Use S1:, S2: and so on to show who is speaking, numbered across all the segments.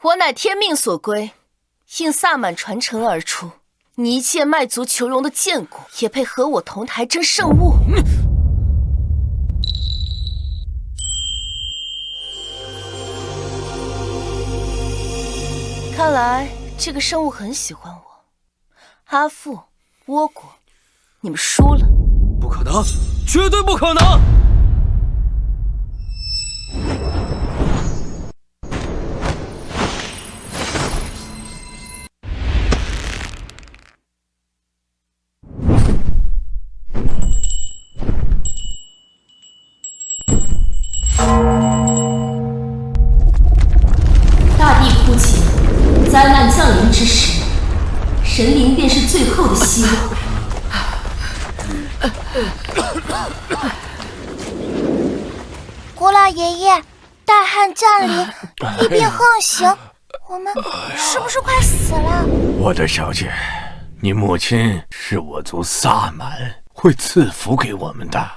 S1: 我乃天命所归，应萨满传承而出。你一介卖族求荣的贱骨，也配和我同台争圣物？看来这个圣物很喜欢我。阿父、倭国，你们输了。
S2: 不可能，绝对不可能！
S3: 大地哭泣，灾难降临之时，神灵便是最后的希望。
S4: 国老爷爷，大旱降临，疫病横行，我们是不是快死了？
S5: 我的小姐，你母亲是我族萨满，会赐福给我们的。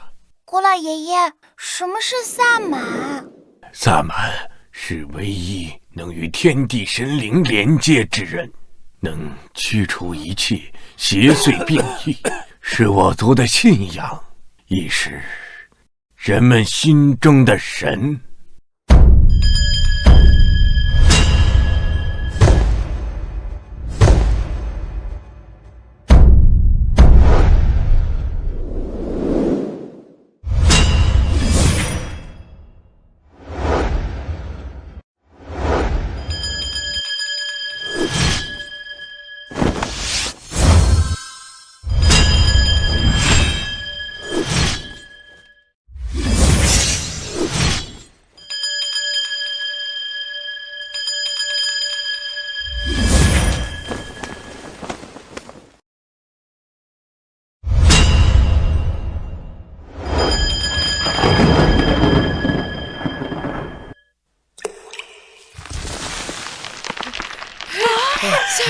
S4: 国老爷爷，什么是萨满？
S5: 萨满是唯一能与天地神灵连接之人，能驱除一切邪祟病疫，是我族的信仰，亦是人们心中的神。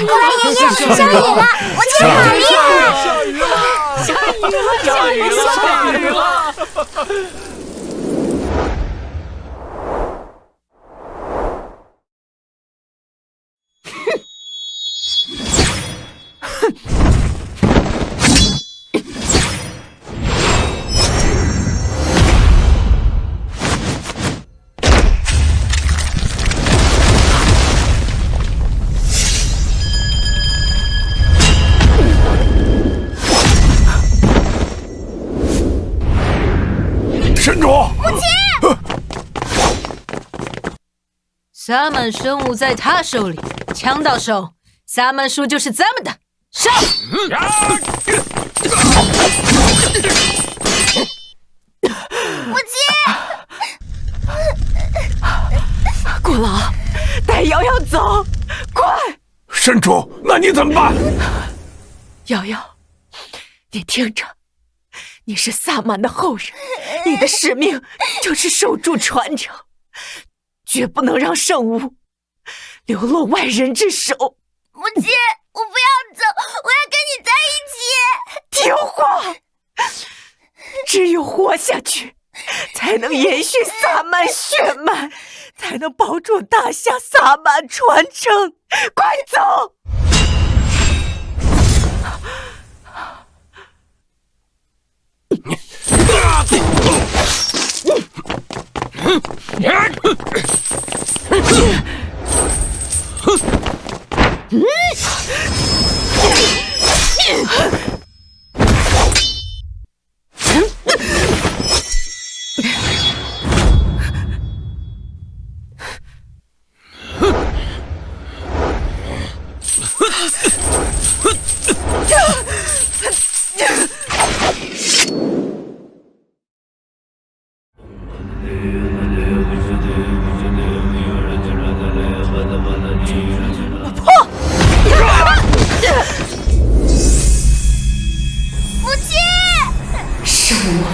S4: 国老爷爷，下雨了，我今天好厉害！
S2: 下雨了！下雨了！下雨了！
S5: 神主，
S4: 母亲，
S6: 萨满生物在他手里，枪到手，萨满术就是咱们的。上！
S4: 母亲，
S6: 顾老，带瑶瑶走，快！
S5: 神主，那你怎么办？
S6: 瑶瑶，你听着，你是萨满的后人，你的使命就是守住传承，绝不能让圣物流落外人之手。
S4: 母亲，我不要走，我要跟你在一起。
S6: 听话，只有活下去，才能延续萨满血脉，才能保住大夏萨满传承。快走！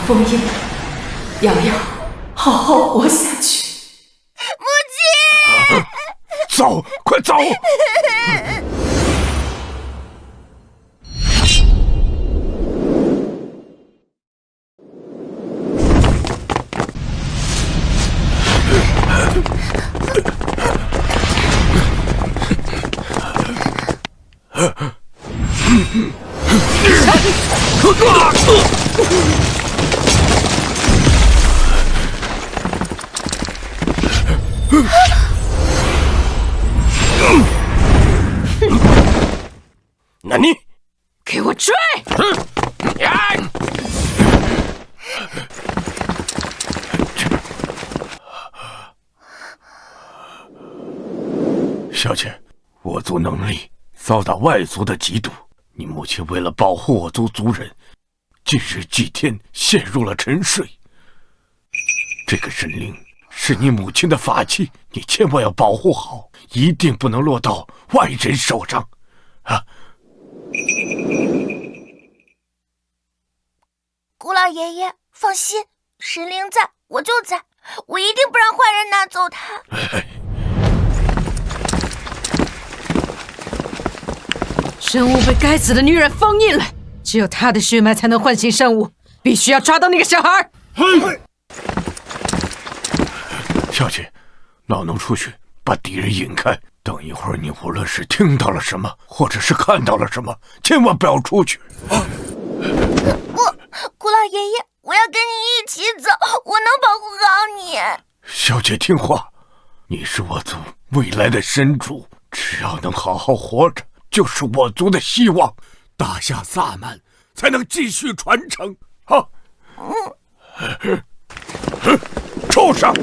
S6: 封印，瑶瑶，好好活下去。
S4: 母亲，
S5: 走，快走！那你
S6: 给我追！
S5: 小姐，我族能力遭到外族的嫉妒，你母亲为了保护我族族人，近日几天陷入了沉睡。这个神灵是你母亲的法器，你千万要保护好，一定不能落到外人手上啊！
S4: 古老爷爷，放心，神灵在，我就在，我一定不让坏人拿走它。
S6: 圣物被该死的女人封印了，只有她的血脉才能唤醒圣物，必须要抓到那个小孩。
S5: 小姐，老能出去把敌人引开。等一会儿，你无论是听到了什么，或者是看到了什么，千万不要出去。
S4: 古老爷爷，我要跟你一起走，我能保护好你。
S5: 小姐听话，你是我族未来的神主，只要能好好活着，就是我族的希望，大夏萨满才能继续传承。啊！畜生！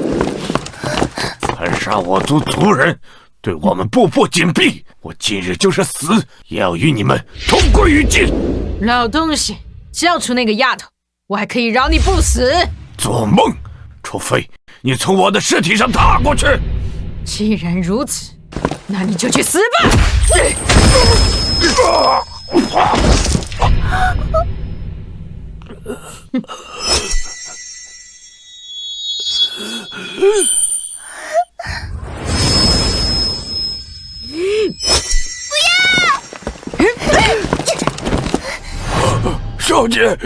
S5: 残杀我族族人，对我们步步紧逼，我今日就是死，也要与你们同归于尽。
S6: 老东西，交出那个丫头，我还可以饶你不死。
S5: 做梦！除非你从我的尸体上踏过去。
S6: 既然如此，那你就去死吧！
S5: 小姐，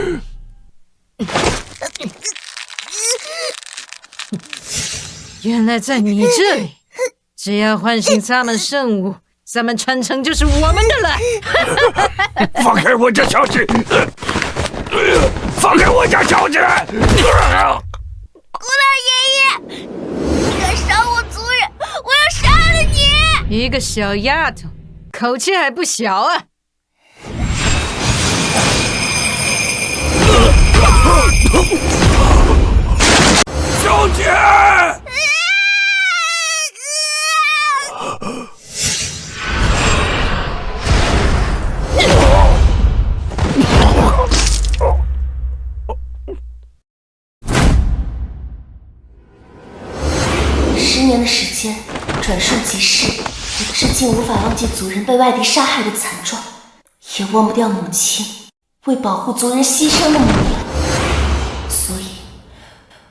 S6: 原来在你这里，只要唤醒萨满圣物，萨满传承就是我们的了。
S5: 放开我家小姐！放开我家小姐！
S4: 古老爷爷，你敢杀我族人，我要杀了你！
S6: 一个小丫头，口气还不小啊！
S5: 小姐！10
S3: 年的时间转瞬即逝，我至今无法忘记族人被外敌杀害的惨状，也忘不掉母亲为保护族人牺牲的模样，所以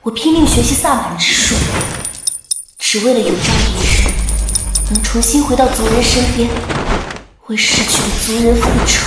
S3: 我拼命学习萨满之术，只为了有朝一日能重新回到族人身边，为逝去的族人复仇。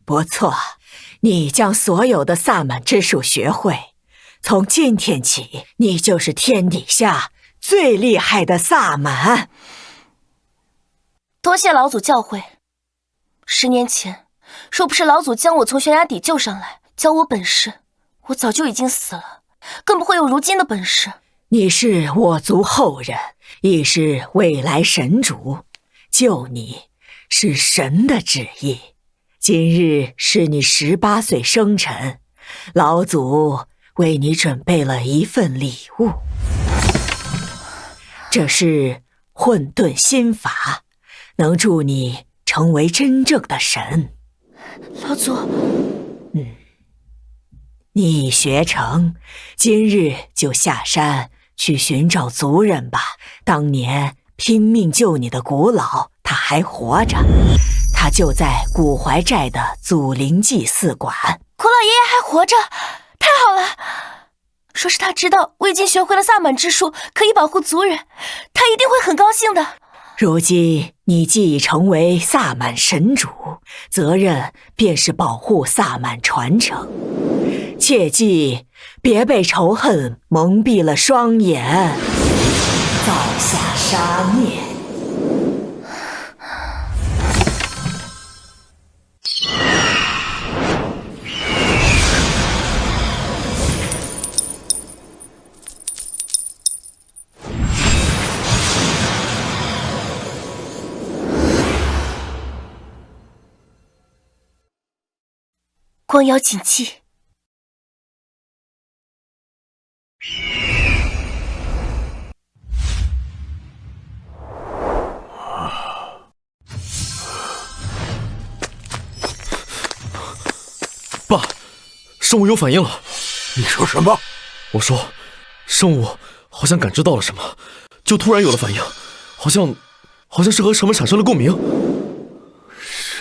S2: 不错，你将所有的萨满之术学会，从今天起，你就是天底下最厉害的萨满。
S1: 多谢老祖教诲。10年前，若不是老祖将我从悬崖底救上来，教我本事，我早就已经死了，更不会有如今的本事。
S2: 你是我族后人，亦是未来神主，救你是神的旨意。今日是你18岁生辰，老祖为你准备了一份礼物，这是混沌心法，能助你成为真正的神。
S1: 老祖，
S2: 你已学成，今日就下山去寻找族人吧。当年拼命救你的古老，他还活着，他就在古怀寨的祖灵祭祀馆。
S1: 古老爷爷还活着，太好了！说是他知道我已经学会了萨满之术，可以保护族人，他一定会很高兴的。
S2: 如今你既已成为萨满神主，责任便是保护萨满传承。切记，别被仇恨蒙蔽了双眼，造下杀孽。
S1: 光妖谨记。
S7: 爸，圣物有反应了。
S5: 你说什么？
S7: 我说，圣物好像感知到了什么，就突然有了反应，好像是和什么产生了共鸣。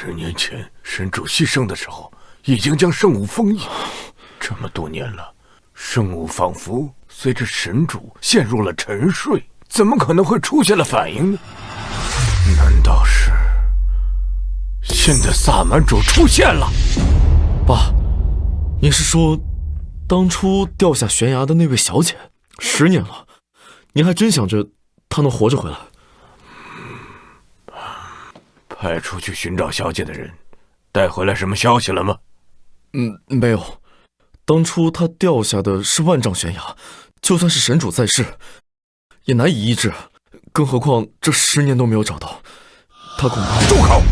S5: 10年前神主牺牲的时候，已经将圣物封印。这么多年了，圣物仿佛随着神主陷入了沉睡，怎么可能会出现了反应呢？难道是现在萨满主出现了？
S7: 爸，你是说当初掉下悬崖的那位小姐？10年了，你还真想着她能活着回来？
S5: 派出去寻找小姐的人带回来什么消息了吗？
S7: 没有。当初她掉下的是万丈悬崖，就算是神主在世，也难以医治，更何况这10年都没有找到，她恐怕……
S5: 住口！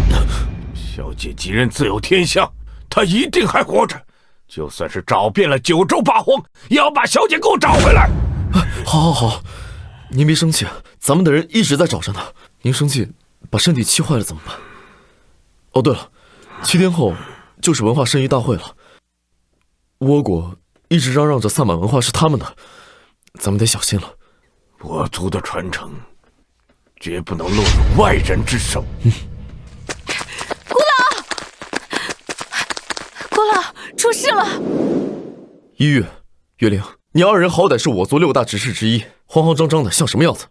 S5: 小姐吉人自有天相，她一定还活着。就算是找遍了9州8荒，也要把小姐给我找回来。
S7: 好，您别生气，咱们的人一直在找着呢。您生气，把身体气坏了怎么办？哦，对了，7天后就是文化申遗大会了。倭国一直嚷嚷着萨满文化是他们的，咱们得小心了。
S5: 我族的传承绝不能落入外人之手。
S6: 姑老，出事了！
S7: 一月、月灵，你2人好歹是我族6大执事之一，慌慌张张的像什么样子？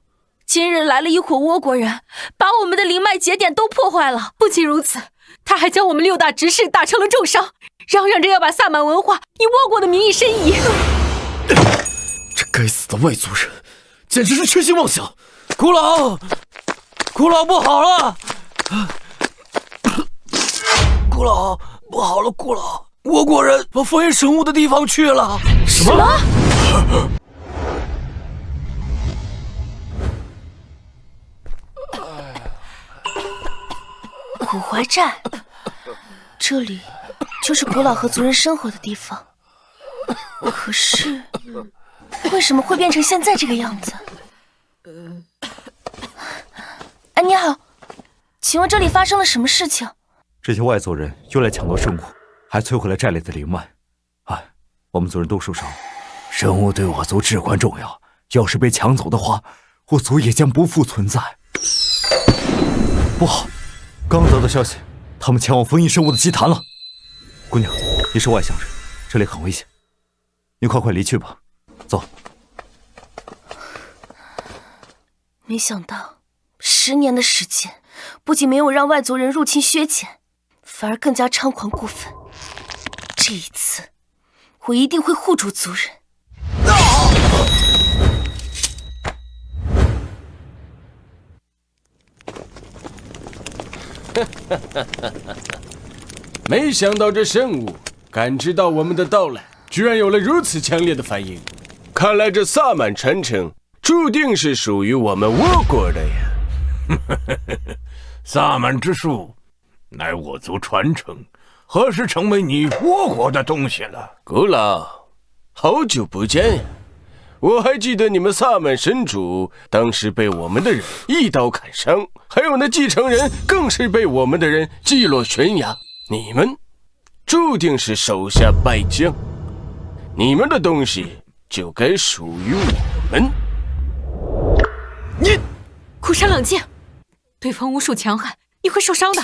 S6: 今日来了一伙倭国人，把我们的灵脉节点都破坏了。不仅如此，他还将我们6大执事打成了重伤，嚷嚷着要把萨满文化以倭国的名义申遗。
S7: 这该死的外族人，简直是痴心妄想！
S8: 姑老不好了！姑老不好了，姑老，倭国人把封印神物的地方去了。
S7: 什么？
S1: 古怀寨，这里就是古老和族人生活的地方。可是，为什么会变成现在这个样子？哎，你好，请问这里发生了什么事情？
S9: 这些外族人又来抢夺圣物，还摧毁了寨里的灵脉。哎，我们族人都受伤了。神物对我族至关重要，要是被抢走的话，我族也将不复存在。不好！刚得到消息，他们前往封印圣物的祭坛了。姑娘，你是外乡人，这里很危险，你快离去吧。走。
S1: 没想到10年的时间，不仅没有让外族人入侵削减，反而更加猖狂过分。这一次，我一定会护住族人。
S10: 没想到这圣物感知到我们的到来，居然有了如此强烈的反应。看来这萨满传承注定是属于我们倭国的呀。
S5: 萨满之术乃我族传承，何时成为你倭国的东西了？
S10: 古老，好久不见呀！我还记得你们萨满神主当时被我们的人一刀砍伤，还有那继承人更是被我们的人击落悬崖。你们注定是手下败将，你们的东西就该属于我们。
S6: 你，苦山冷静，对方巫术强悍，你会受伤的。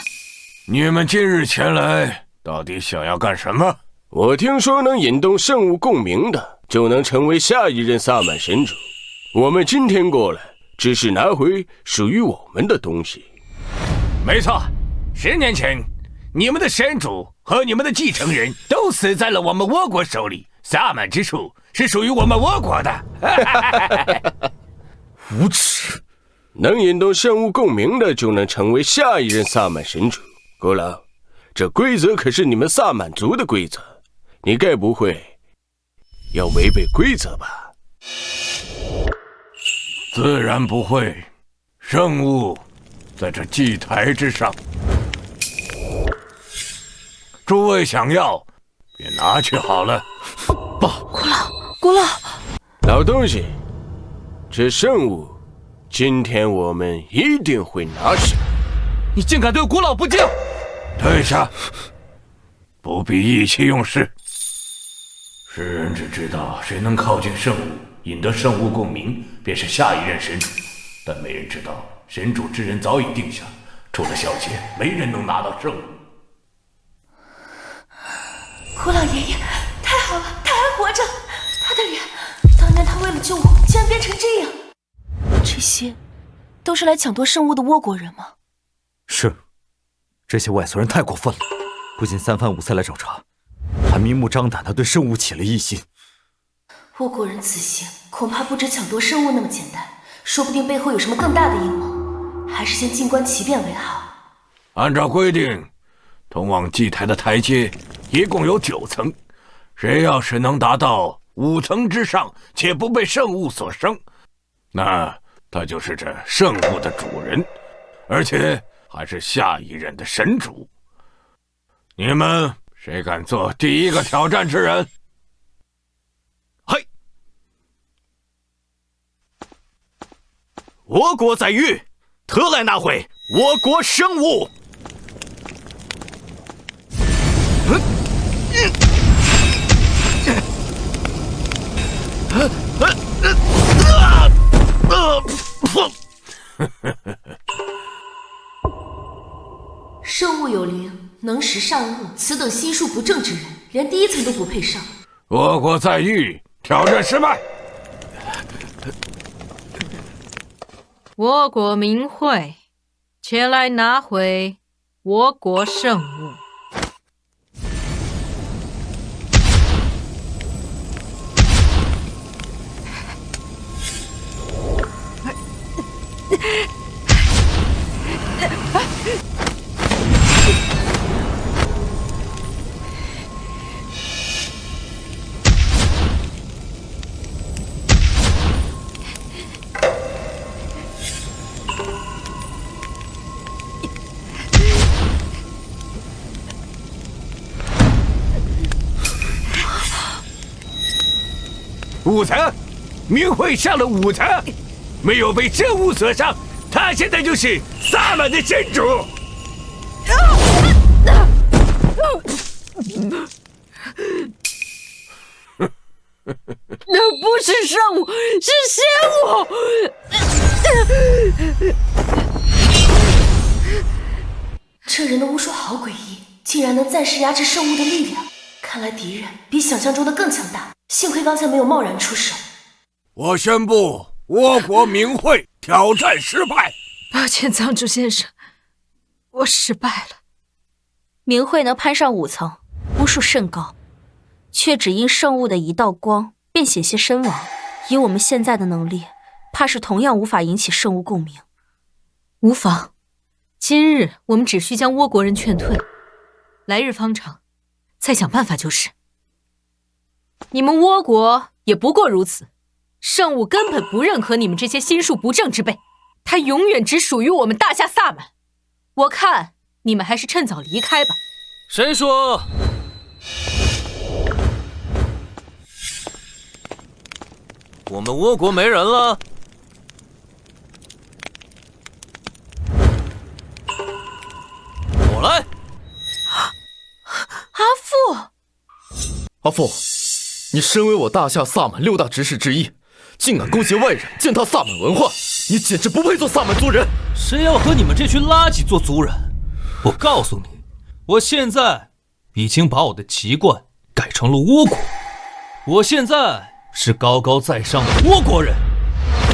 S5: 你们今日前来，到底想要干什么？
S10: 我听说能引动圣物共鸣的，就能成为下一任萨满神主。我们今天过来，只是拿回属于我们的东西。
S5: 没错，10年前，你们的神主和你们的继承人都死在了我们倭国手里。萨满之术是属于我们倭国的。
S7: 无耻！
S10: 能引动圣物共鸣的，就能成为下一任萨满神主。古老，这规则可是你们萨满族的规则，你该不会要违背规则吧？
S5: 自然不会，圣物在这祭台之上，诸位想要便拿去好了。
S7: 爸，
S6: 古老，
S10: 老东西，这圣物今天我们一定会拿下。
S8: 你竟敢对古老不敬！
S5: 退下，不必意气用事。世人只知道谁能靠近圣物，引得圣物共鸣，便是下一任神主。但没人知道，神主之人早已定下，除了小杰，没人能拿到圣物。
S3: 古老爷爷，太好了，他还活着！他的脸，当年他为了救我，竟然变成这样。
S1: 这些都是来抢夺圣物的倭国人吗？
S9: 是，这些外族人太过分了，不仅3番5次来找茬，还明目张胆地对圣物起了异心。
S3: 倭国人此行恐怕不止抢夺圣物那么简单，说不定背后有什么更大的阴谋，还是先静观其变为好。
S5: 按照规定，通往祭台的台阶一共有9层，谁要是能达到5层之上，且不被圣物所伤，那他就是这圣物的主人，而且还是下一任的神主。你们谁敢做第一个挑战之人？
S8: 嘿，倭国在御，特来拿回我国圣物。
S3: 圣物有灵，能识善恶，此等心术不正之人，连第1层都不配上。
S5: 倭国在御，挑战失败。
S11: 倭国明会，前来拿回倭国圣物。
S5: 5层，明慧上了5层，没有被圣物所伤，他现在就是萨满的神主。
S11: 那不是圣物，是仙物。
S3: 这人的巫术好诡异，竟然能暂时压制圣物的力量。看来敌人比想象中的更强大，幸亏刚才没有贸然出手。
S5: 我宣布，倭国明会挑战失败。
S11: 抱歉，藏主先生，我失败了。
S1: 明慧能攀上5层，巫术甚高，却只因圣物的一道光便险些身亡。以我们现在的能力，怕是同样无法引起圣物共鸣。
S11: 无妨，今日我们只需将倭国人劝退，来日方长，再想办法就是。你们倭国也不过如此，圣物根本不认可你们这些心术不正之辈，它永远只属于我们大夏萨满。我看你们还是趁早离开吧。
S8: 谁说？我们倭国没人了？我来。
S7: 阿父，你身为我大夏萨满6大执事之一，竟敢勾结外人践踏萨满文化，你简直不配做萨满族人！
S8: 谁要和你们这群垃圾做族人？我告诉你，我现在已经把我的籍贯改成了倭国，我现在是高高在上的倭国人。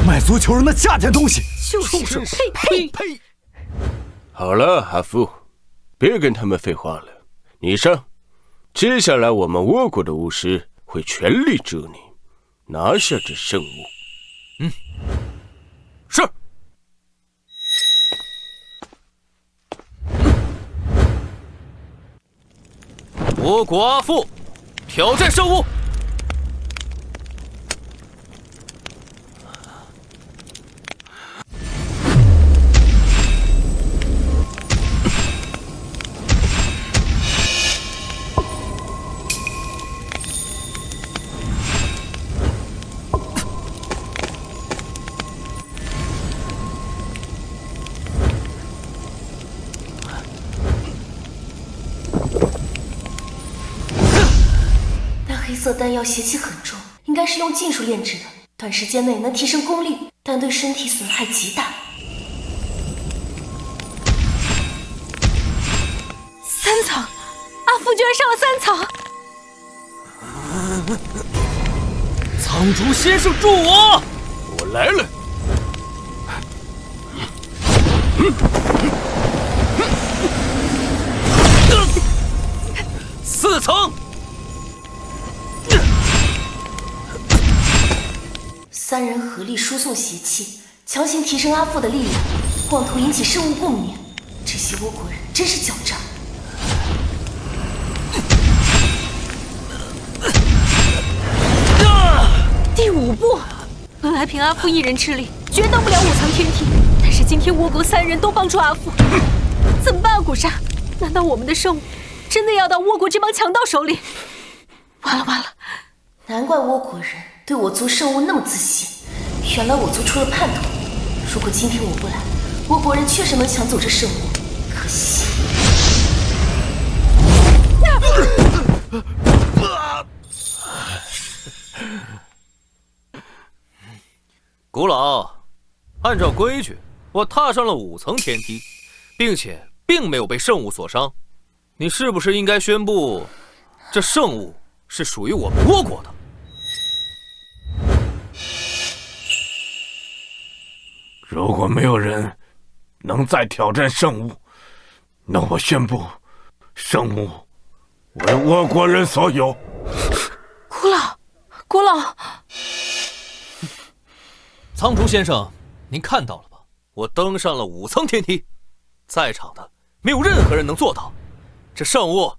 S9: 卖足求人的下贱东西！
S11: 就是呸！
S10: 好好了，阿父，别跟他们废话了，你上。接下来我们倭国的巫师会全力助你拿下这圣物。
S8: 是。倭国阿父挑战圣物。
S3: 黑色丹药邪气很重，应该是用禁术炼制的，短时间内能提升功力，但对身体损害极大。
S11: 3层，阿父居然上了3层！
S8: 苍竹先生助我！
S10: 我来了。
S8: 4层。
S3: 3人合力输送邪气，强行提升阿父的力量，妄图引起圣物共鸣。这些倭国人真是狡诈。
S11: 第5步，本来凭阿父一人之力决登不了5层天梯，但是今天倭国3人都帮助阿父，怎么办啊？古山，难道我们的圣物真的要到倭国这帮强盗手里？完了完了！
S3: 难怪倭国人对我族圣物那么自信，原来我族出了叛徒。如果今天我不来，倭国人确实能抢走这圣物，可惜。
S8: 古老，按照规矩，我踏上了5层天梯，并且并没有被圣物所伤。你是不是应该宣布，这圣物是属于我们倭国的？
S5: 如果没有人能再挑战圣物，那我宣布，圣物为倭国人所有。
S11: 古老，古老，
S8: 苍竹先生，您看到了吧？我登上了5层天梯，在场的没有任何人能做到。这圣物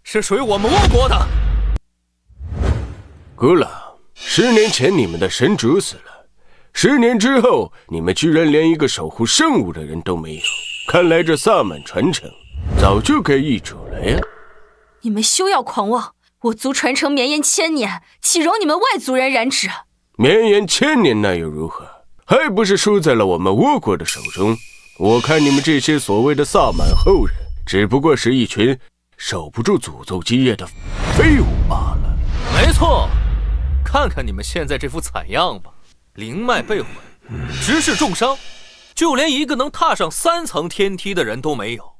S8: 是属于我们倭国的。
S10: 古老，10年前你们的神主死了，10年之后，你们居然连一个守护圣物的人都没有。看来这萨满传承早就该易主了呀！
S11: 你们休要狂妄！我族传承绵延1000年，岂容你们外族人染指？
S10: 绵延1000年那又如何？还不是输在了我们倭国的手中。我看你们这些所谓的萨满后人，只不过是一群守不住诅咒基业的废物罢了。
S8: 没错，看看你们现在这副惨样吧，灵脉被毁，直视重伤，就连一个能踏上3层天梯的人都没有。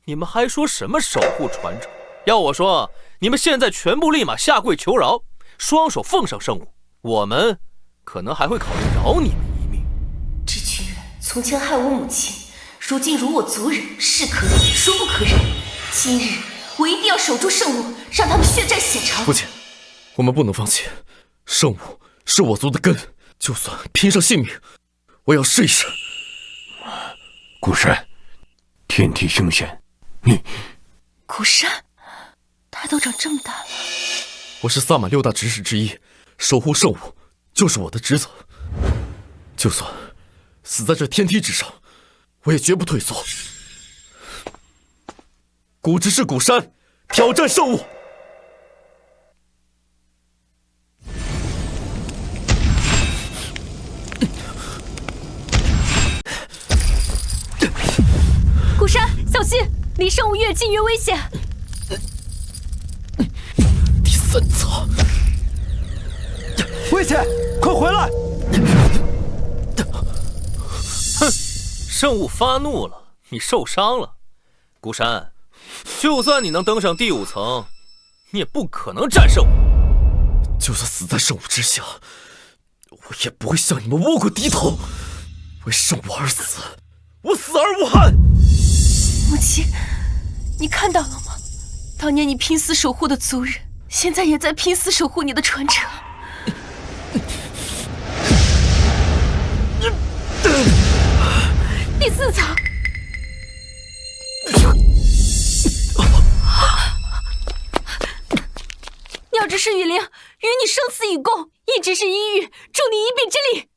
S8: 你们还说什么守护传承？要我说，你们现在全部立马下跪求饶，双手奉上圣物，我们可能还会考虑饶你们一命。
S3: 这群人从前害我母亲，如今辱我族人，是可忍，孰不可忍。今日我一定要守住圣物，让他们血债血偿。
S7: 父亲，我们不能放弃，圣物是我族的根，就算拼上性命，我要试一试。
S5: 古山，天梯圣贤，你
S3: 古山，他都长这么大了。
S7: 我是萨满6大执事之一，守护圣物就是我的职责。就算死在这天梯之上，我也绝不退缩。古执事古山挑战圣物。
S11: 古山，小心，离圣物越近越危险。
S7: 第3层，
S9: 危险！快回来！
S8: 哼，圣物发怒了，你受伤了。古山，就算你能登上第5层，你也不可能战胜我。
S7: 就算死在圣物之下，我也不会向你们倭国低头。为圣物而死，我死而无憾。
S1: 母亲，你看到了吗？当年你拼死守护的族人，现在也在拼死守护你的传承。
S11: 第4层。鸟之氏雨灵，与你生死与共，一直是一遇，助你一臂之力。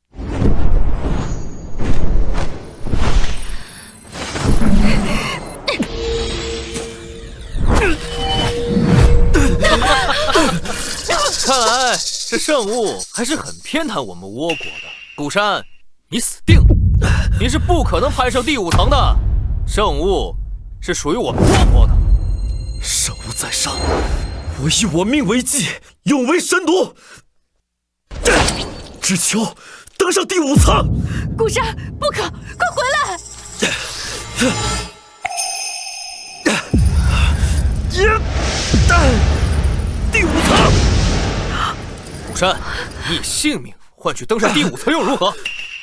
S8: 看来这圣物还是很偏袒我们倭国的。古山，你死定了！你是不可能攀上第5层的。圣物是属于我们倭国的。
S7: 圣物在上，我以我命为祭，永为神奴。只求登上第5层。
S11: 古山，不可，快回来！
S7: 第5层。
S8: 古山，你以性命换取登上第5层又如何？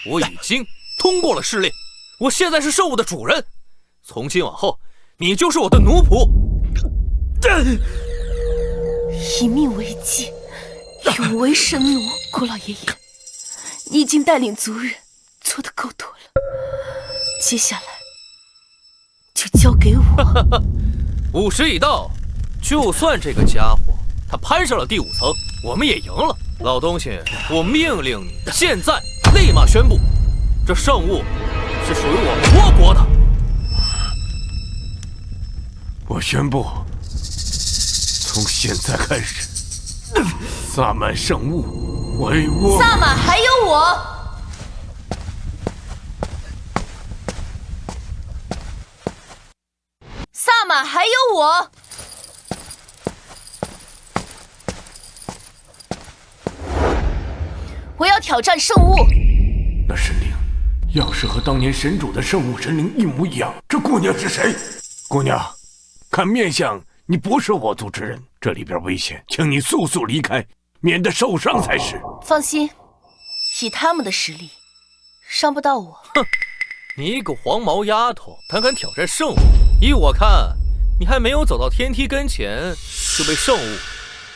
S8: 我已经通过了试炼，我现在是圣物的主人，从今往后，你就是我的奴仆。
S1: 以命为祭，永为神奴。古老爷爷，你已经带领族人做得够多了，接下来就交给我。
S8: 午时已到，就算这个家伙他攀上了第5层，我们也赢了。老东西，我命令你现在立马宣布，这圣物是属于我们倭国的。
S5: 我宣布，从现在开始，萨满圣物为倭。
S1: 萨满还有我。萨满还有我。我要挑战圣物。
S5: 那神灵要是和当年神主的圣物神灵一模一样，这姑娘是谁？姑娘，看面相，你不是我族之人，这里边危险，请你速速离开，免得受伤才是。
S1: 放心，以他们的实力，伤不到我。
S8: 哼，你一个黄毛丫头，胆敢挑战圣物？依我看，你还没有走到天梯跟前，就被圣物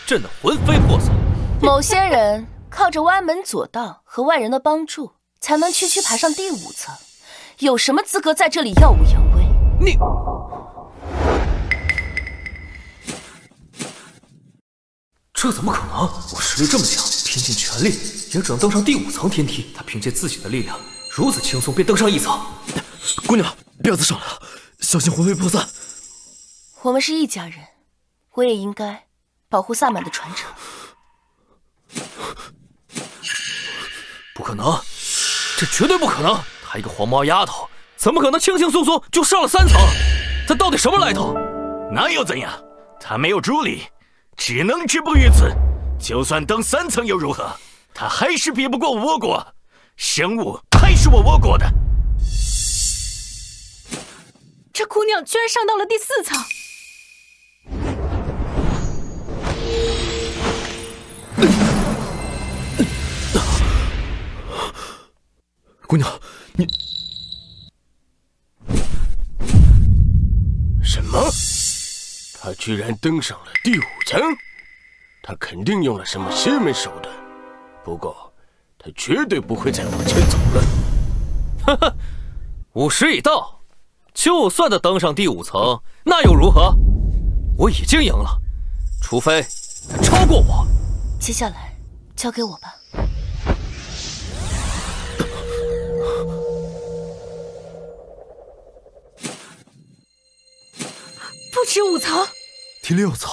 S8: 震得魂飞魄散。
S1: 某些人靠着歪门左道和外人的帮助，才能区区爬上第5层，有什么资格在这里耀武扬威？
S8: 你，这怎么可能？我实力这么强，拼尽全力也只能登上第5层天梯。他凭借自己的力量，如此轻松便登上1层。
S7: 姑娘，不要再上来了，小心魂飞魄散。
S1: 我们是一家人，我也应该保护萨满的传承。
S8: 不可能，这绝对不可能！她一个黄毛丫头，怎么可能轻轻松松就上了3层？她到底什么来头？
S12: 那又怎样？她没有助力，只能止步于此。就算登3层又如何？她还是比不过倭国，生物还是我倭国的。
S11: 这姑娘居然上到了第4层。
S7: 姑娘，你
S10: 什么？他居然登上了第5层？他肯定用了什么邪门手段，不过他绝对不会再往前走了。
S8: 呵呵，午时已到，就算他登上第5层，那又如何？我已经赢了，除非他超过我。
S1: 接下来交给我吧。
S11: 不止5层，
S7: 第6层，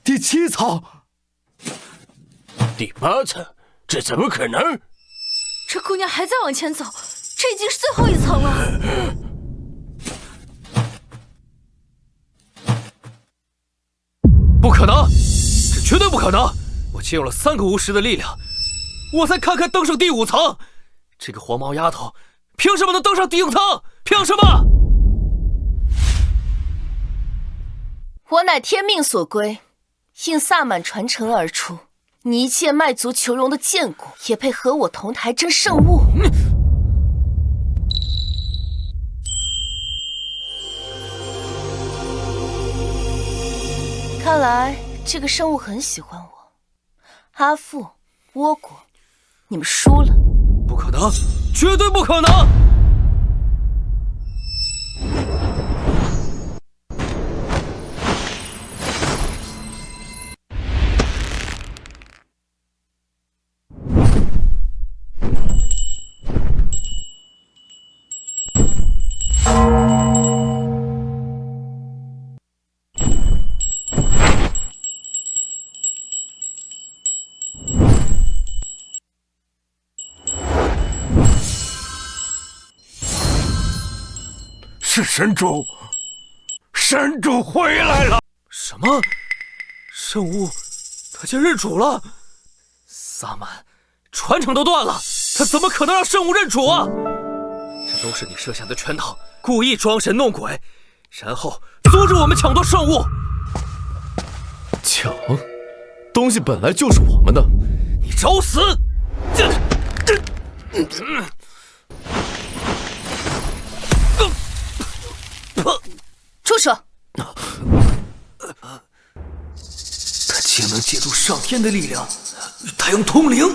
S7: 第7层，
S10: 第8层，这怎么可能？
S11: 这姑娘还在往前走，这已经是最后1层了。
S8: 不可能，这绝对不可能！我借用了3个巫师的力量，我才堪堪登上第5层。这个黄毛丫头，凭什么能登上顶层？凭什么？
S1: 我乃天命所归，应萨满传承而出。你一切卖族求荣的贱骨，也配和我同台争圣物？看来这个生物很喜欢我。阿父、倭国，你们输了。
S8: 不可能，绝对不可能！
S5: 是神主，神主回来了！
S8: 什么？圣物，他竟认主了！萨满，传承都断了，他怎么可能让圣物认主啊？这都是你设下的圈套，故意装神弄鬼，然后阻止我们抢夺圣物。
S7: 抢？东西本来就是我们的，
S8: 你找死！
S1: 住手！
S8: 他竟能借助上天的力量与太阳通灵。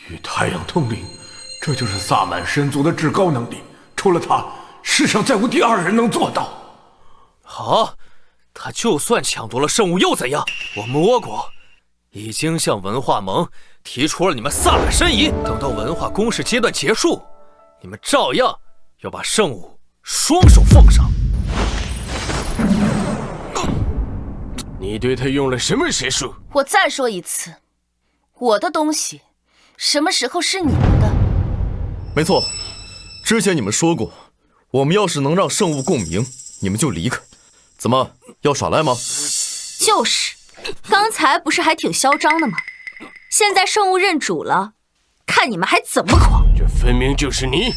S5: 与太阳通灵，这就是萨满神族的至高能力。除了他，世上再无第二人能做到。
S8: 好，他就算抢夺了圣物又怎样？我们倭国已经向文化盟提出了你们萨满申遗，等到文化攻势阶段结束，你们照样要把圣物双手奉上。
S10: 你对他用了什么邪术？
S1: 我再说一次，我的东西什么时候是你们的？
S7: 没错，之前你们说过，我们要是能让圣物共鸣，你们就离开。怎么，要耍赖吗？
S11: 就是，刚才不是还挺嚣张的吗？现在圣物认主了，看你们还怎么狂！
S10: 这分明就是你，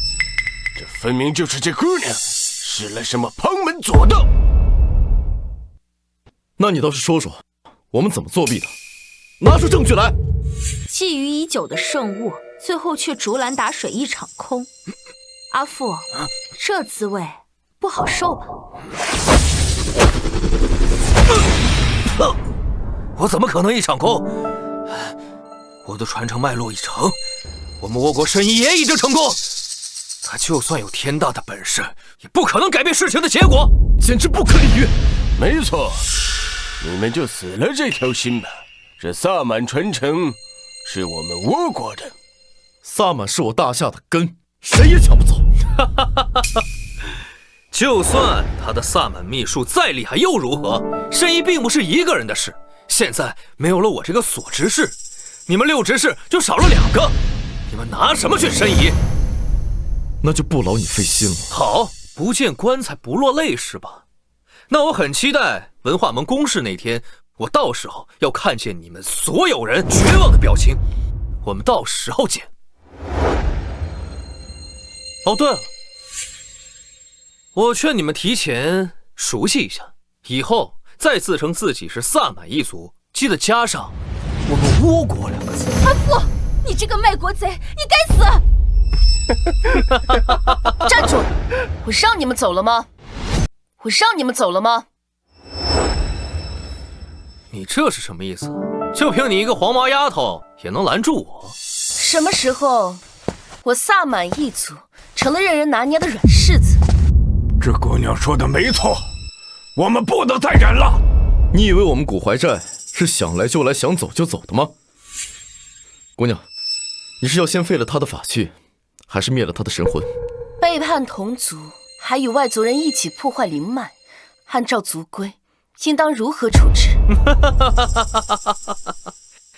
S10: 这分明就是这姑娘施了什么旁门左道。
S7: 那你倒是说说，我们怎么作弊的？拿出证据来！
S11: 觊觎已久的圣物，最后却竹篮打水一场空。阿父，这滋味不好受吧？
S8: 我怎么可能一场空？我的传承脉络已成，我们倭国申遗也已经成功。他就算有天大的本事，也不可能改变事情的结果，
S7: 简直不可理喻。
S10: 没错，你们就死了这条心吧。这萨满传承是我们倭国的，
S7: 萨满是我大夏的根，谁也抢不走。
S8: 就算他的萨满秘术再厉害又如何？申遗并不是一个人的事。现在没有了我这个锁执事，你们6执事就少了2个，你们拿什么去申遗？
S7: 那就不劳你费心了。
S8: 好，不见棺材不落泪是吧？那我很期待文化盟公示那天，我到时候要看见你们所有人绝望的表情。我们到时候见。哦，对了，我劝你们提前熟悉一下，以后再自称自己是萨满一族，记得加上我们倭国2个字。
S11: 阿父，你这个卖国贼，你该死！
S1: 站住！我让你们走了吗？我让你们走了吗？
S8: 你这是什么意思？就凭你一个黄毛丫头也能拦住我？
S1: 什么时候我萨满一族成了任人拿捏的软柿子？
S5: 这姑娘说的没错，我们不能再忍了。
S7: 你以为我们古怀寨是想来就来想走就走的吗？姑娘，你是要先废了他的法器，还是灭了他的神魂？
S1: 背叛同族，还与外族人一起破坏灵脉，按照族规，应当如何处置？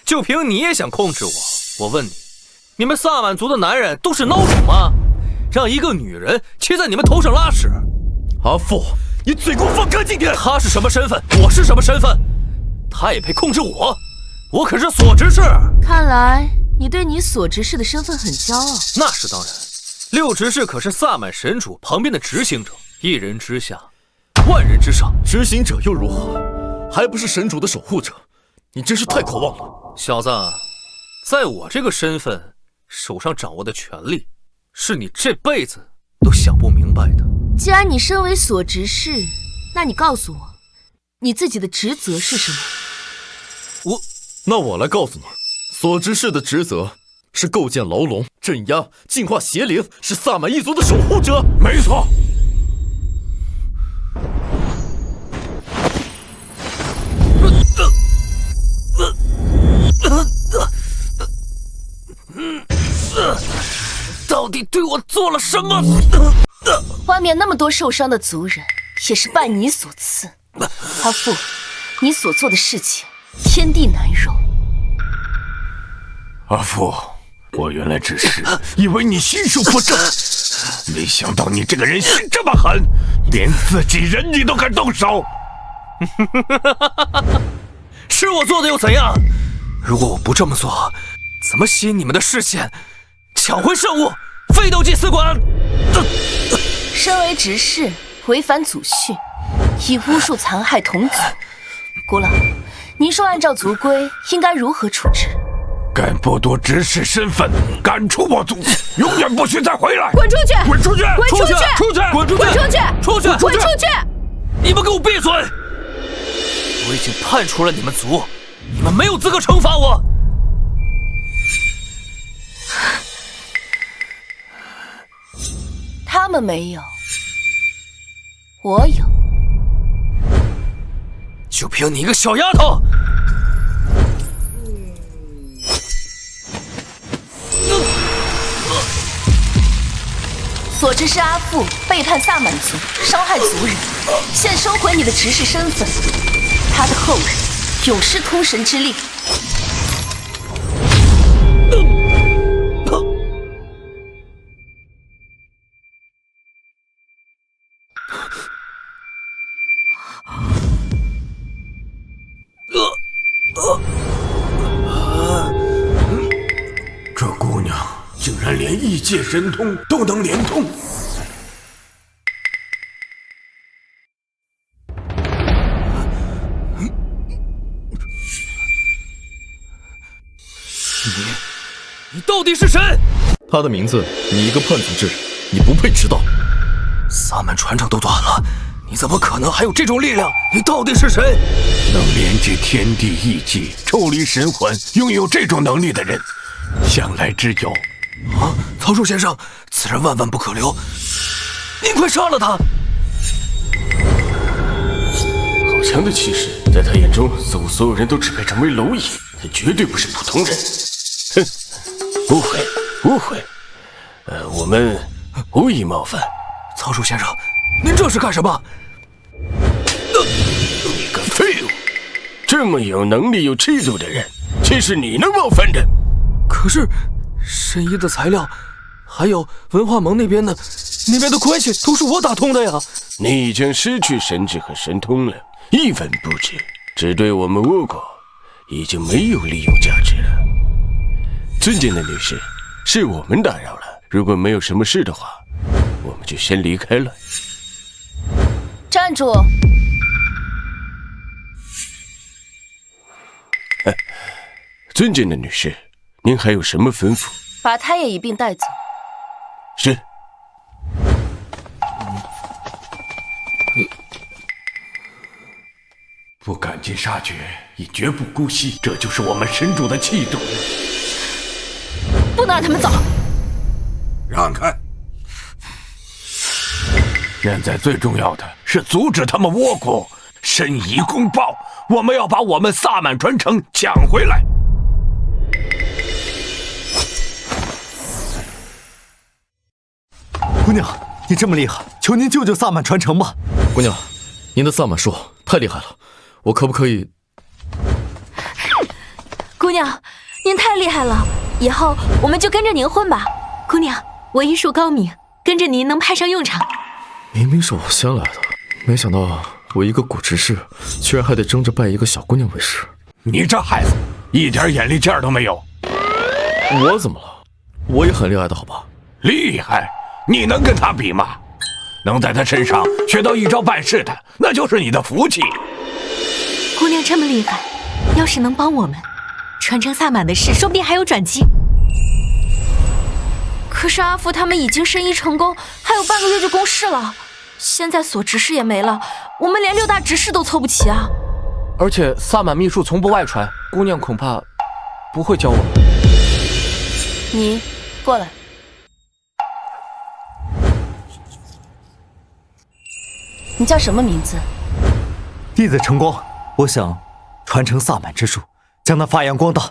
S8: 就凭你也想控制我？我问你，你们萨满族的男人都是孬种吗？让一个女人骑在你们头上拉屎？
S7: 阿父，你嘴给我放干净点！
S8: 他是什么身份？我是什么身份？他也配控制我？我可是所执事。
S1: 看来你对你所执事的身份很骄傲。
S8: 那是当然，6执事可是萨满神主旁边的执行者，一人之下，万人之上。
S7: 执行者又如何？还不是神主的守护者？你真是太狂妄了，
S8: 小子！在我这个身份，手上掌握的权力，是你这辈子都想不明白的。
S1: 既然你身为所执事，那你告诉我，你自己的职责是什么？
S7: 那我来告诉你，所执事的职责是构建牢笼、镇压、净化邪灵，是萨满一族的守护者。
S5: 没错。
S8: 到底对我做了什么？
S1: 外面那么多受伤的族人，也是拜你所赐。阿父，你所做的事情，天地难容。
S5: 阿父，我原来只是以为你心术不正，没想到你这个人心这么狠，连自己人你都敢动手。
S8: 是我做的又怎样？如果我不这么做，怎么吸引你们的视线，抢回圣物，废掉祭司馆？
S1: 身为执事，违反祖训，以巫术残害同族。古老，您说按照族规，应该如何处置？
S5: 敢剥夺执事身份，赶出我族，永远不许再回来！
S11: 滚出去！
S5: 滚出去！
S11: 滚出去！
S8: 出去！
S11: 滚出去！
S8: 出去！
S11: 滚出去！
S8: 你们给我闭嘴！我已经判处了你们族，你们没有资格惩罚我。
S1: 他们没有，我有。
S8: 就凭你一个小丫头！
S1: 所执事阿父背叛萨满族，伤害族人，现收回你的执事身份，他的后人永失通神之力。
S5: 这姑娘竟然连异界神通都能连通！
S8: 你到底是谁？
S7: 他的名字，你一个叛族之人，你不配知道。
S8: 萨满传承都断了，你怎么可能还有这种力量？你到底是谁？
S5: 能连接天地异界，抽离神魂，拥有这种能力的人，向来只有……
S8: 啊，曹树先生，此人万万不可留，您快杀了他！
S10: 好强的气势，在他眼中，似乎所有人都只配成为蝼蚁，他绝对不是普通人。哼，误会，误会。我们无意冒犯。
S8: 曹树先生，您这是干什么？
S10: 你个废物！这么有能力、有气度的人，岂是你能冒犯的？
S8: 可是，神医的材料，还有文化盟那边的关系，都是我打通的呀。
S10: 你已经失去神智和神通了，一文不值，只对我们倭国已经没有利用价值了。尊敬的女士，是我们打扰了。如果没有什么事的话，我们就先离开了。
S1: 站住！
S10: 尊敬的女士，您还有什么吩咐？
S1: 把他也一并带走。
S10: 是。
S5: 不赶尽杀绝，亦绝不姑息，这就是我们神主的气度。
S1: 不能让他们走！
S5: 让开！现在最重要的是阻止他们倭国申遗公报，我们要把我们萨满传承抢回来。
S9: 姑娘，你这么厉害，求您救救萨满传承吧。
S7: 姑娘，您的萨满术太厉害了，我可不可以？
S11: 姑娘，您太厉害了，以后我们就跟着您混吧。姑娘，我医术高明，跟着您能派上用场。
S7: 明明是我先来的，没想到我一个古执事，居然还得争着拜一个小姑娘为师。
S5: 你这孩子，一点眼力劲儿都没有。
S7: 我怎么了？我也很厉害的，好吧？
S5: 厉害？你能跟他比吗？能在他身上学到一招半式的，那就是你的福气。
S11: 姑娘这么厉害，要是能帮我们传承萨满的事，说不定还有转机。
S4: 可是阿福他们已经申遗成功，还有半个月就公示了。现在所执事也没了，我们连6大执事都凑不齐啊！
S13: 而且萨满秘术从不外传，
S5: 姑娘恐怕不会教我们。
S1: 你过来。你叫什么名字？
S9: 弟子晨光，我想传承萨满之术，将它发扬光大。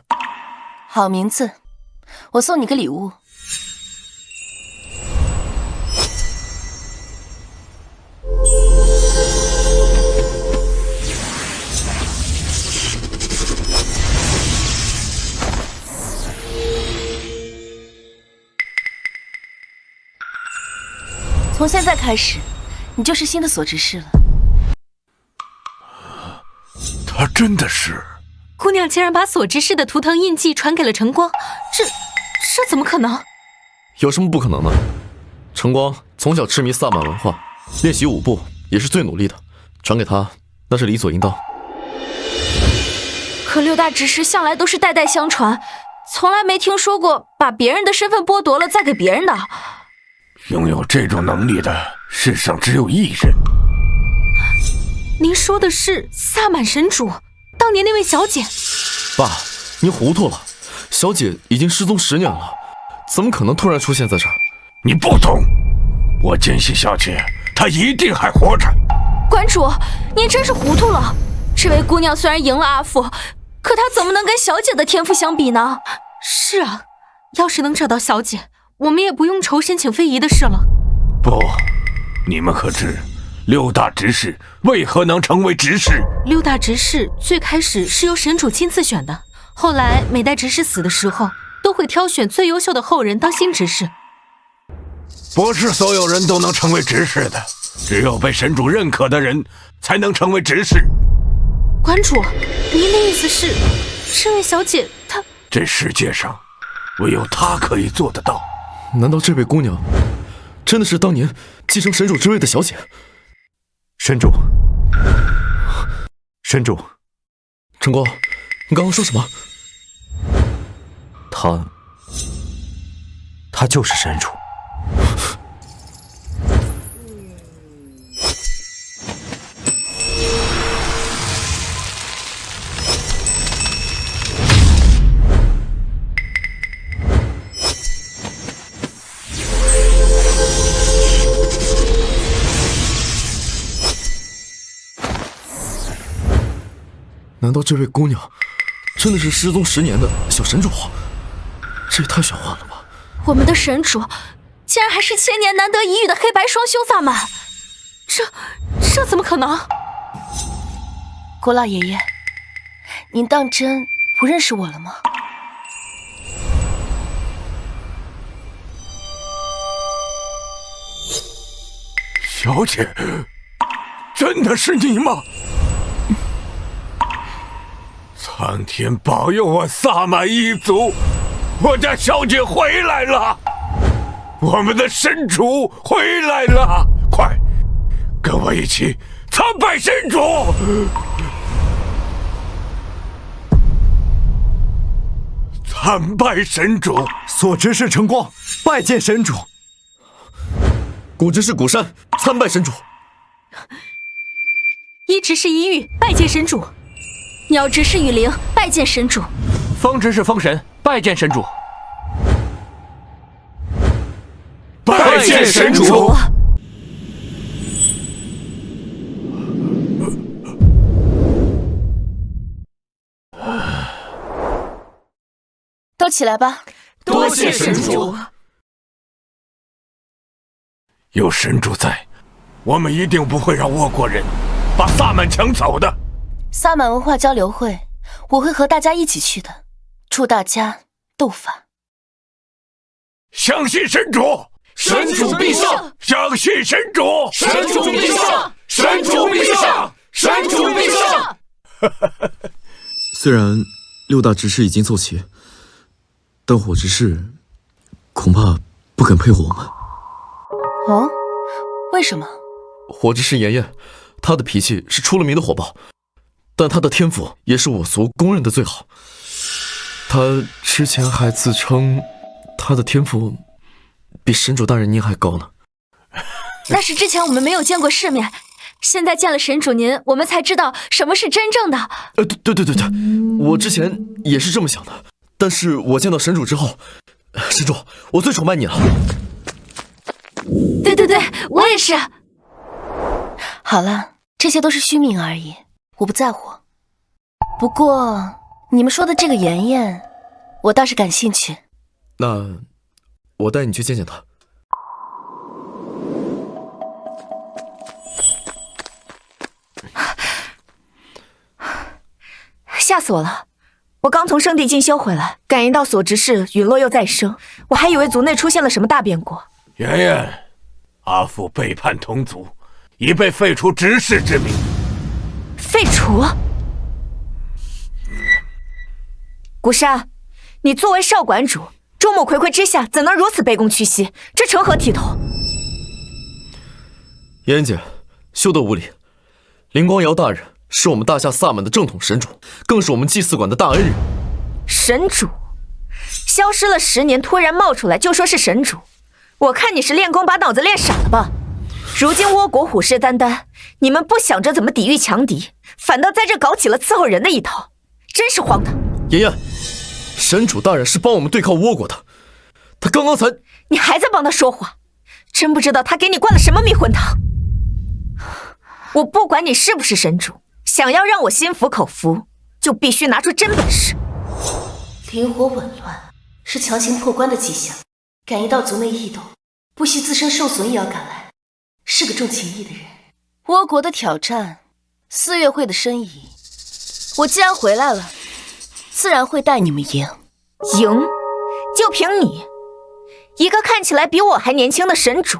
S1: 好名字，我送你个礼物。从现在开始，你就是新的所执事了。
S5: 他真的是……
S11: 姑娘竟然把所执事的图腾印记传给了晨光，这怎么可能？
S7: 有什么不可能的？晨光从小痴迷萨满文化，练习舞步也是最努力的，传给他那是理所应当。
S4: 可6大执事向来都是代代相传，从来没听说过把别人的身份剥夺了再给别人的。
S5: 拥有这种能力的，世上只有一人。
S11: 您说的是萨满神主，当年那位小姐？
S7: 爸，您糊涂了，小姐已经失踪10年了，怎么可能突然出现在这儿？
S5: 你不懂，我坚信小姐她一定还活着。
S4: 馆主，您真是糊涂了。这位姑娘虽然赢了阿父，可她怎么能跟小姐的天赋相比呢？
S11: 是啊，要是能找到小姐，我们也不用愁申请非遗的事了。
S5: 不，你们可知6大执事为何能成为执事
S11: ？6大执事最开始是由神主亲自选的，后来每代执事死的时候，都会挑选最优秀的后人当新执事。
S5: 不是所有人都能成为执事的，只有被神主认可的人才能成为执事。
S11: 馆主，您的意思是，这位小姐她……
S5: 这世界上唯有她可以做得到。
S7: 难道这位姑娘真的是当年继承神主之位的小姐？
S9: 神主，神主，
S7: 晨光，你刚刚说什么？
S9: 他就是神主。
S7: 难道这位姑娘真的是失踪10年的小神主？这也太玄幻了吧！
S4: 我们的神主竟然还是千年难得一遇的黑白双修萨满，这怎么可能？
S1: 郭老爷爷，您当真不认识我了吗？
S5: 小姐，真的是你吗？苍天保佑我萨满一族，我家小姐回来了，我们的神主回来了！快，跟我一起参拜神主！参拜神主！
S9: 所执事晨光，拜见神主。
S7: 古执事古山，参拜神主。
S11: 一执事一玉，拜见神主。
S4: 鸟执事雨灵，拜见神主。
S5: 风执事风神，拜见神主。
S10: 拜见神主。
S1: 都起来吧。
S10: 多谢神主。
S5: 有神主在，我们一定不会让倭国人把萨满抢走的。
S1: 萨满文化交流会，我会和大家一起去的，祝大家斗法。
S5: 相信神主，
S10: 神主必胜！
S5: 相信神主，
S10: 神主必胜！神主必胜！神主必胜！
S7: 虽然6大执事已经奏齐，但火执事恐怕不肯配合我们。
S1: 哦，为什么？
S7: 火执事妍妍，她的脾气是出了名的火爆，但她的天赋也是我族公认的最好。她之前还自称她的天赋比神主大人您还高呢。
S4: 那是之前我们没有见过世面，现在见了神主您，我们才知道什么是真正的。
S7: 对，我之前也是这么想的，但是我见到神主之后，神主，我最崇拜你了。
S4: 对，我也是。
S1: 好了，这些都是虚名而已，我不在乎。不过你们说的这个妍妍，我倒是感兴趣。
S7: 那我带你去见见她。
S6: 吓死我了！我刚从圣地进修回来，感应到所执事陨落又再生，我还以为族内出现了什么大变故。
S5: 妍妍，阿父背叛同族，已被废除执事之名。
S6: 废除？古山，你作为少馆主，众目睽睽之下，怎能如此卑躬屈膝？这成何体统？
S7: 妍妍姐，休得无礼！灵光瑶大人是我们大夏萨满的正统神主，更是我们祭祀馆的大恩人。
S6: 神主？消失了10年，突然冒出来就说是神主，我看你是练功把脑子练傻了吧？如今倭国虎视眈眈，你们不想着怎么抵御强敌，反倒在这搞起了伺候人的一套，真是荒唐！
S7: 妍妍，神主大人是帮我们对抗倭国的，他刚刚才……
S6: 你还在帮他说话，真不知道他给你灌了什么迷魂汤。我不管你是不是神主，想要让我心服口服，就必须拿出真本事。
S3: 灵火紊乱是强行破关的迹象，感应到族内异动，不惜自身受损也要赶来，是个重情义的人。
S1: 倭国的挑战，4月会的申遗，我既然回来了，自然会带你们赢。
S6: 赢？就凭你一个看起来比我还年轻的神主？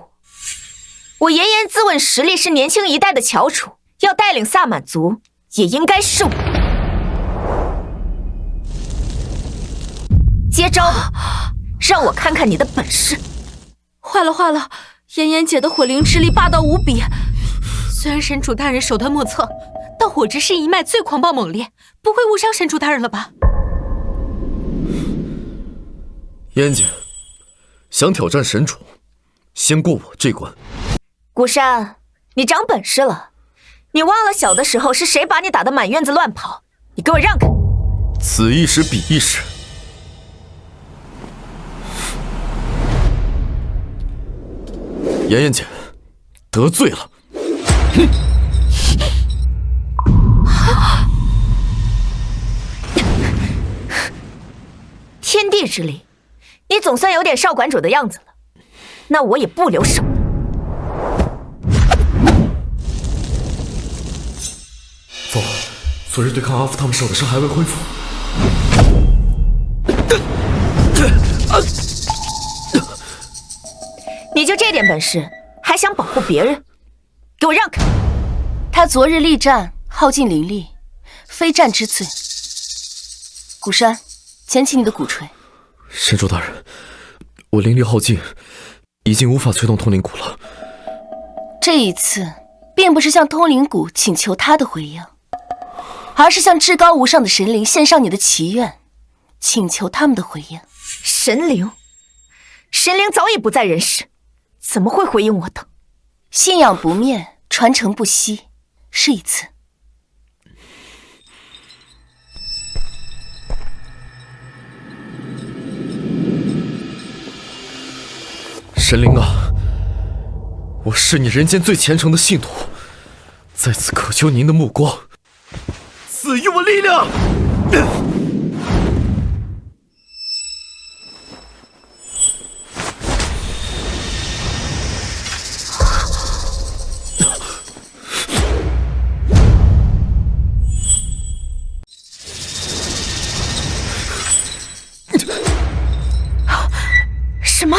S6: 我妍妍自问实力是年轻一代的翘楚，要带领萨满族，也应该是我。接招吧，让我看看你的本事。
S4: 坏了，妍妍姐的火灵之力霸道无比。虽然神主大人手段莫测，但火之势一脉最狂暴猛烈，不会误伤神主大人了吧？
S7: 妍姐，想挑战神主，先过我这关。
S6: 古山，你长本事了，你忘了小的时候是谁把你打得满院子乱跑？你给我让开！
S7: 此一时彼一时。妍妍姐，得罪了。哼！
S6: 天地之力，你总算有点少馆主的样子了，那我也不留手。
S7: 走，昨日对抗阿福他们受的伤还未恢复。
S6: 你就这点本事，还想保护别人？给我让开！
S1: 他昨日力战，耗尽灵力，非战之罪。古山，捡起你的鼓槌。
S7: 神主大人，我灵力耗尽，已经无法催动通灵鼓了。
S1: 这一次，并不是向通灵鼓请求他的回应，而是向至高无上的神灵献上你的祈愿，请求他们的回应。
S6: 神灵？神灵早已不在人世，怎么会回应我的？
S1: 信仰不灭，传承不息，试一次。
S7: 神灵啊，我是你人间最虔诚的信徒，在此渴求您的目光，赐予我力量。
S6: 什么？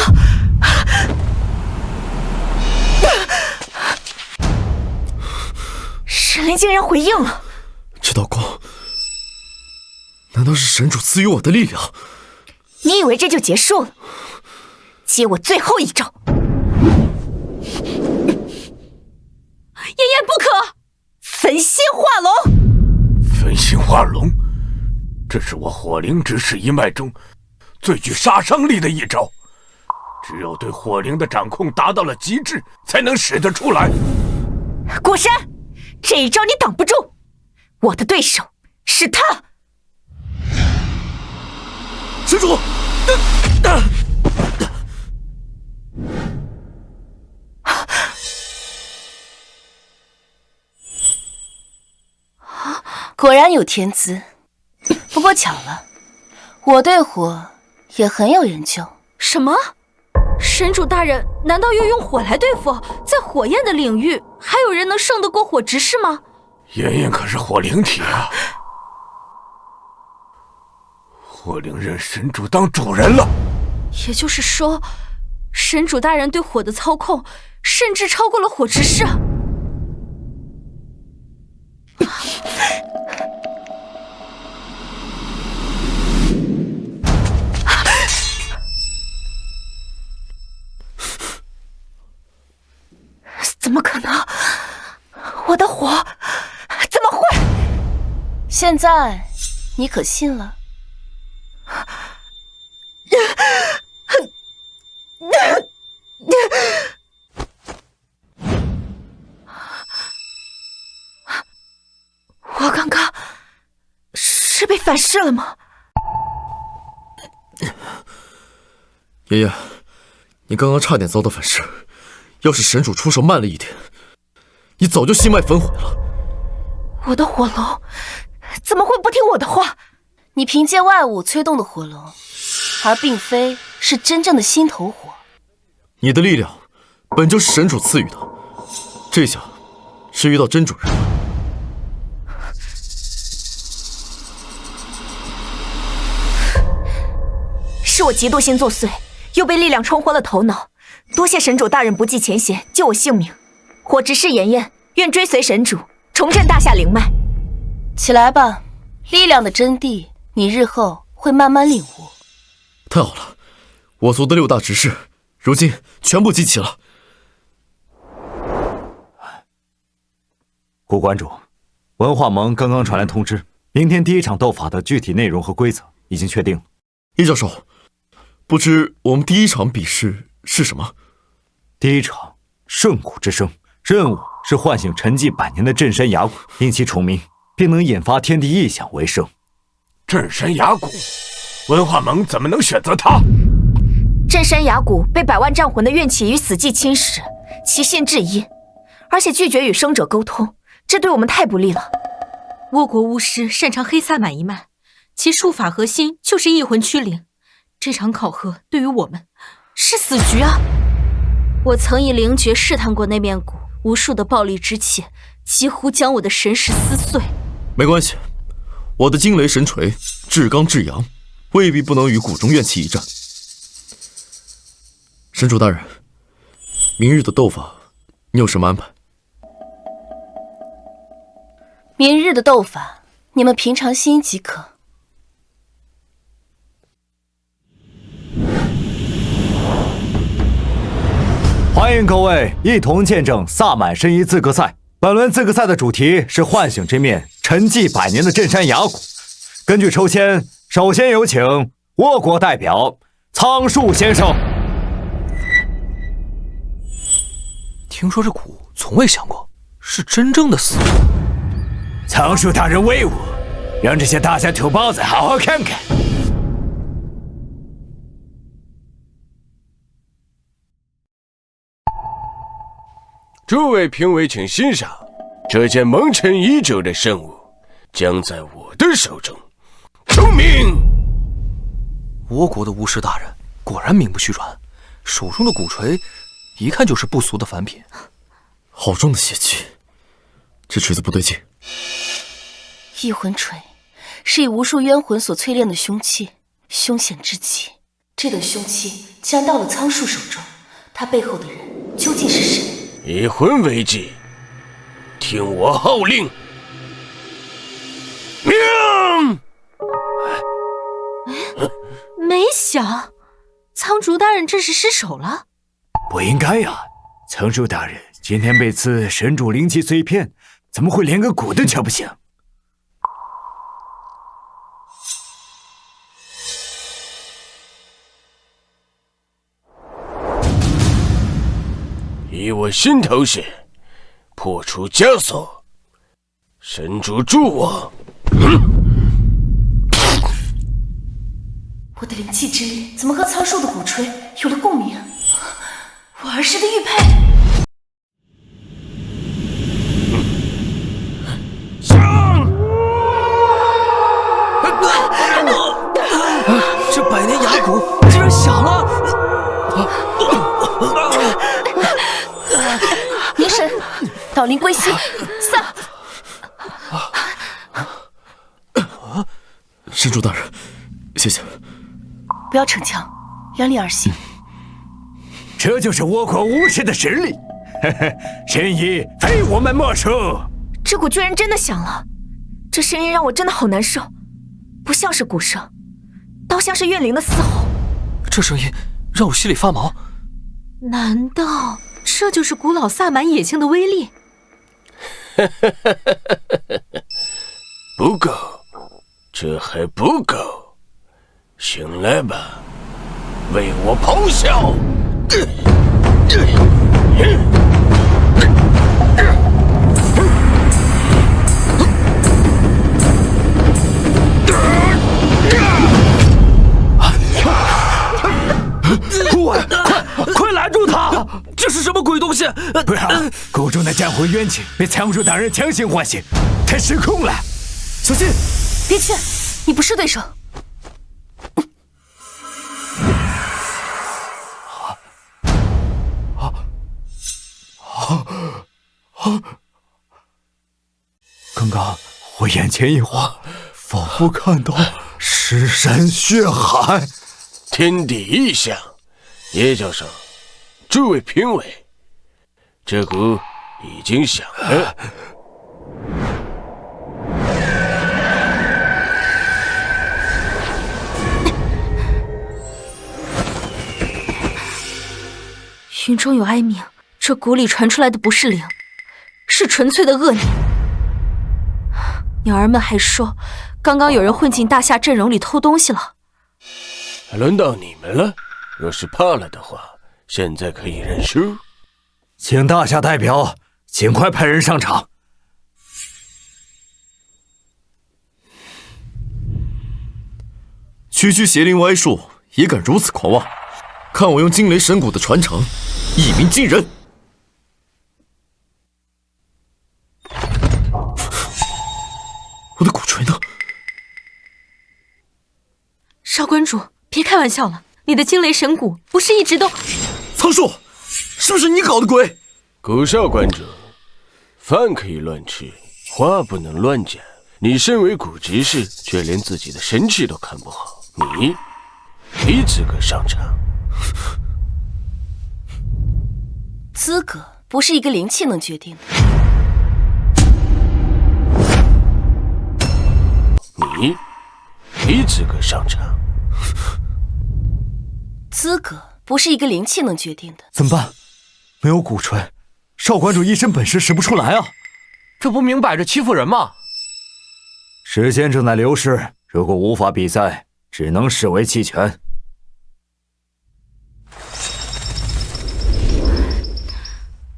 S6: 神灵竟然回应了！
S7: 这道光，难道是神主赐予我的力量？
S6: 你以为这就结束了？接我最后一招！
S4: 妍妍不可！
S6: 焚心化龙！
S5: 焚心化龙，这是我火灵之势一脉中最具杀伤力的一招。只有对火灵的掌控达到了极致，才能使得出来。
S6: 果山，这一招你挡不住，我的对手是他。
S7: 神主，
S1: 果然有天资。不过巧了，我对火也很有研究。
S4: 什么？神主大人难道又用火来对付？在火焰的领域，还有人能胜得过火执事吗？
S5: 妍妍可是火灵体啊！火灵认神主当主人了。
S4: 也就是说，神主大人对火的操控，甚至超过了火执事。
S6: 怎么可能？我的火怎么会？
S1: 现在你可信了？
S6: 我刚刚是被反噬了吗？
S7: 妍妍，你刚刚差点遭到反噬，要是神主出手慢了一点，你早就心脉焚毁了。
S6: 我的火龙怎么会不听我的话？
S1: 你凭借外物催动的火龙，而并非是真正的心头火。
S7: 你的力量本就是神主赐予的，这下是遇到真主人了。
S6: 是我嫉妒心作祟，又被力量冲昏了头脑。多谢神主大人不计前嫌，救我性命。火执事妍妍愿追随神主，重振大夏灵脉。
S1: 起来吧，力量的真谛，你日后会慢慢领悟。
S7: 太好了，我族的6大执事如今全部集齐了。
S9: 顾馆主，文化盟刚刚传来通知，明天第一场斗法的具体内容和规则已经确定了。
S7: 叶教授，不知我们第一场比试是什么？
S9: 第一场圣谷之声，任务是唤醒沉寂100年的镇山崖谷，令其重鸣，并能引发天地异象为胜。
S5: 镇山崖谷，文化盟怎么能选择他？
S6: 镇山崖谷被100万战魂的怨气与死寂侵蚀，其性至阴，而且拒绝与生者沟通，这对我们太不利了。
S4: 倭国巫师擅长黑萨满一脉，其术法核心就是异魂驱灵。这场考核对于我们是死局啊！我曾以灵诀试探过那面谷，无数的暴力之气几乎将我的神识撕碎。
S7: 没关系，我的惊雷神锤至刚至阳，未必不能与谷中怨气一战。神主大人，明日的斗法你有什么安排？
S1: 明日的斗法，你们平常心即可。
S9: 欢迎各位一同见证萨满申遗资格赛。本轮资格赛的主题是唤醒这面沉寂100年的镇山崖谷。根据抽签，首先有请倭国代表苍树先生。
S8: 听说这谷从未响过，是真正的死。
S12: 苍树大人威武，让这些大侠土包子好好看看。
S10: 诸位评委请欣赏，这件蒙尘已久的圣物将在我的手中重鸣。
S8: 倭国的巫师大人果然名不虚传，手中的鼓槌一看就是不俗的凡品。
S7: 好重的邪气，这锤子不对劲。
S1: 异魂锤是以无数冤魂所淬炼的凶器，凶险至极。这等凶器既然到了苍树手中，他背后的人究竟是谁？
S10: 以魂为祭，听我号令，命！
S4: 没想，苍竹大人这是失手了。
S12: 不应该呀，苍树大人今天被赐神主灵气碎片，怎么会连个鼓都敲不响？
S10: 以我心头血，破除枷锁。神主助我！
S3: 我的灵气之力怎么和苍树的鼓吹有了共鸣？我儿时的玉佩。
S8: 这百年崖鼓竟然响了！
S1: 凝神，导灵归西，散！
S7: 神主大人，谢谢。
S1: 不要逞强，量力而行。
S9: 这就是倭国巫师的实力，神医非我们莫属。
S11: 这鼓居然真的响了，这声音让我真的好难受，不像是鼓声，倒像是怨灵的嘶吼。
S8: 这声音让我心里发毛。
S11: 难道这就是古老萨满野性的威力？
S10: 不够，这还不够。醒来吧，为我咆哮！
S8: 快拦住他！这是什么鬼东西？
S9: 不然，谷中的江湖冤气被强主大人强行唤醒，他失控了。
S7: 小心！
S1: 别去，你不是对手。
S9: 刚刚我眼前一花，仿佛看到尸山血海，
S10: 天地异象。叶教授，诸位评委，这鼓已经响了。
S11: 云中有哀鸣，这鼓里传出来的不是灵，是纯粹的恶念。鸟儿们还说，刚刚有人混进大夏阵容里偷东西了。
S10: 轮到你们了，若是怕了的话，现在可以认输。
S9: 请大夏代表尽快派人上场。
S7: 区区邪灵歪术也敢如此狂妄，看我用惊雷神鼓的传承一鸣惊人！我的鼓槌呢？
S11: 少关主，别开玩笑了，你的惊雷神鼓不是一直都……
S7: 苍树，是不是你搞的鬼？
S10: 古少关主，饭可以乱吃，话不能乱讲。你身为古执事，却连自己的神器都看不好，你没资格上场。
S1: 资格不是一个灵气能决定的。
S10: 你没资格上场。
S1: 资格不是一个灵气能决定的。
S9: 怎么办？没有鼓槌，少关主一身本事使不出来啊！
S8: 这不明摆着欺负人吗？
S9: 时间正在流逝，如果无法比赛，只能视为弃权。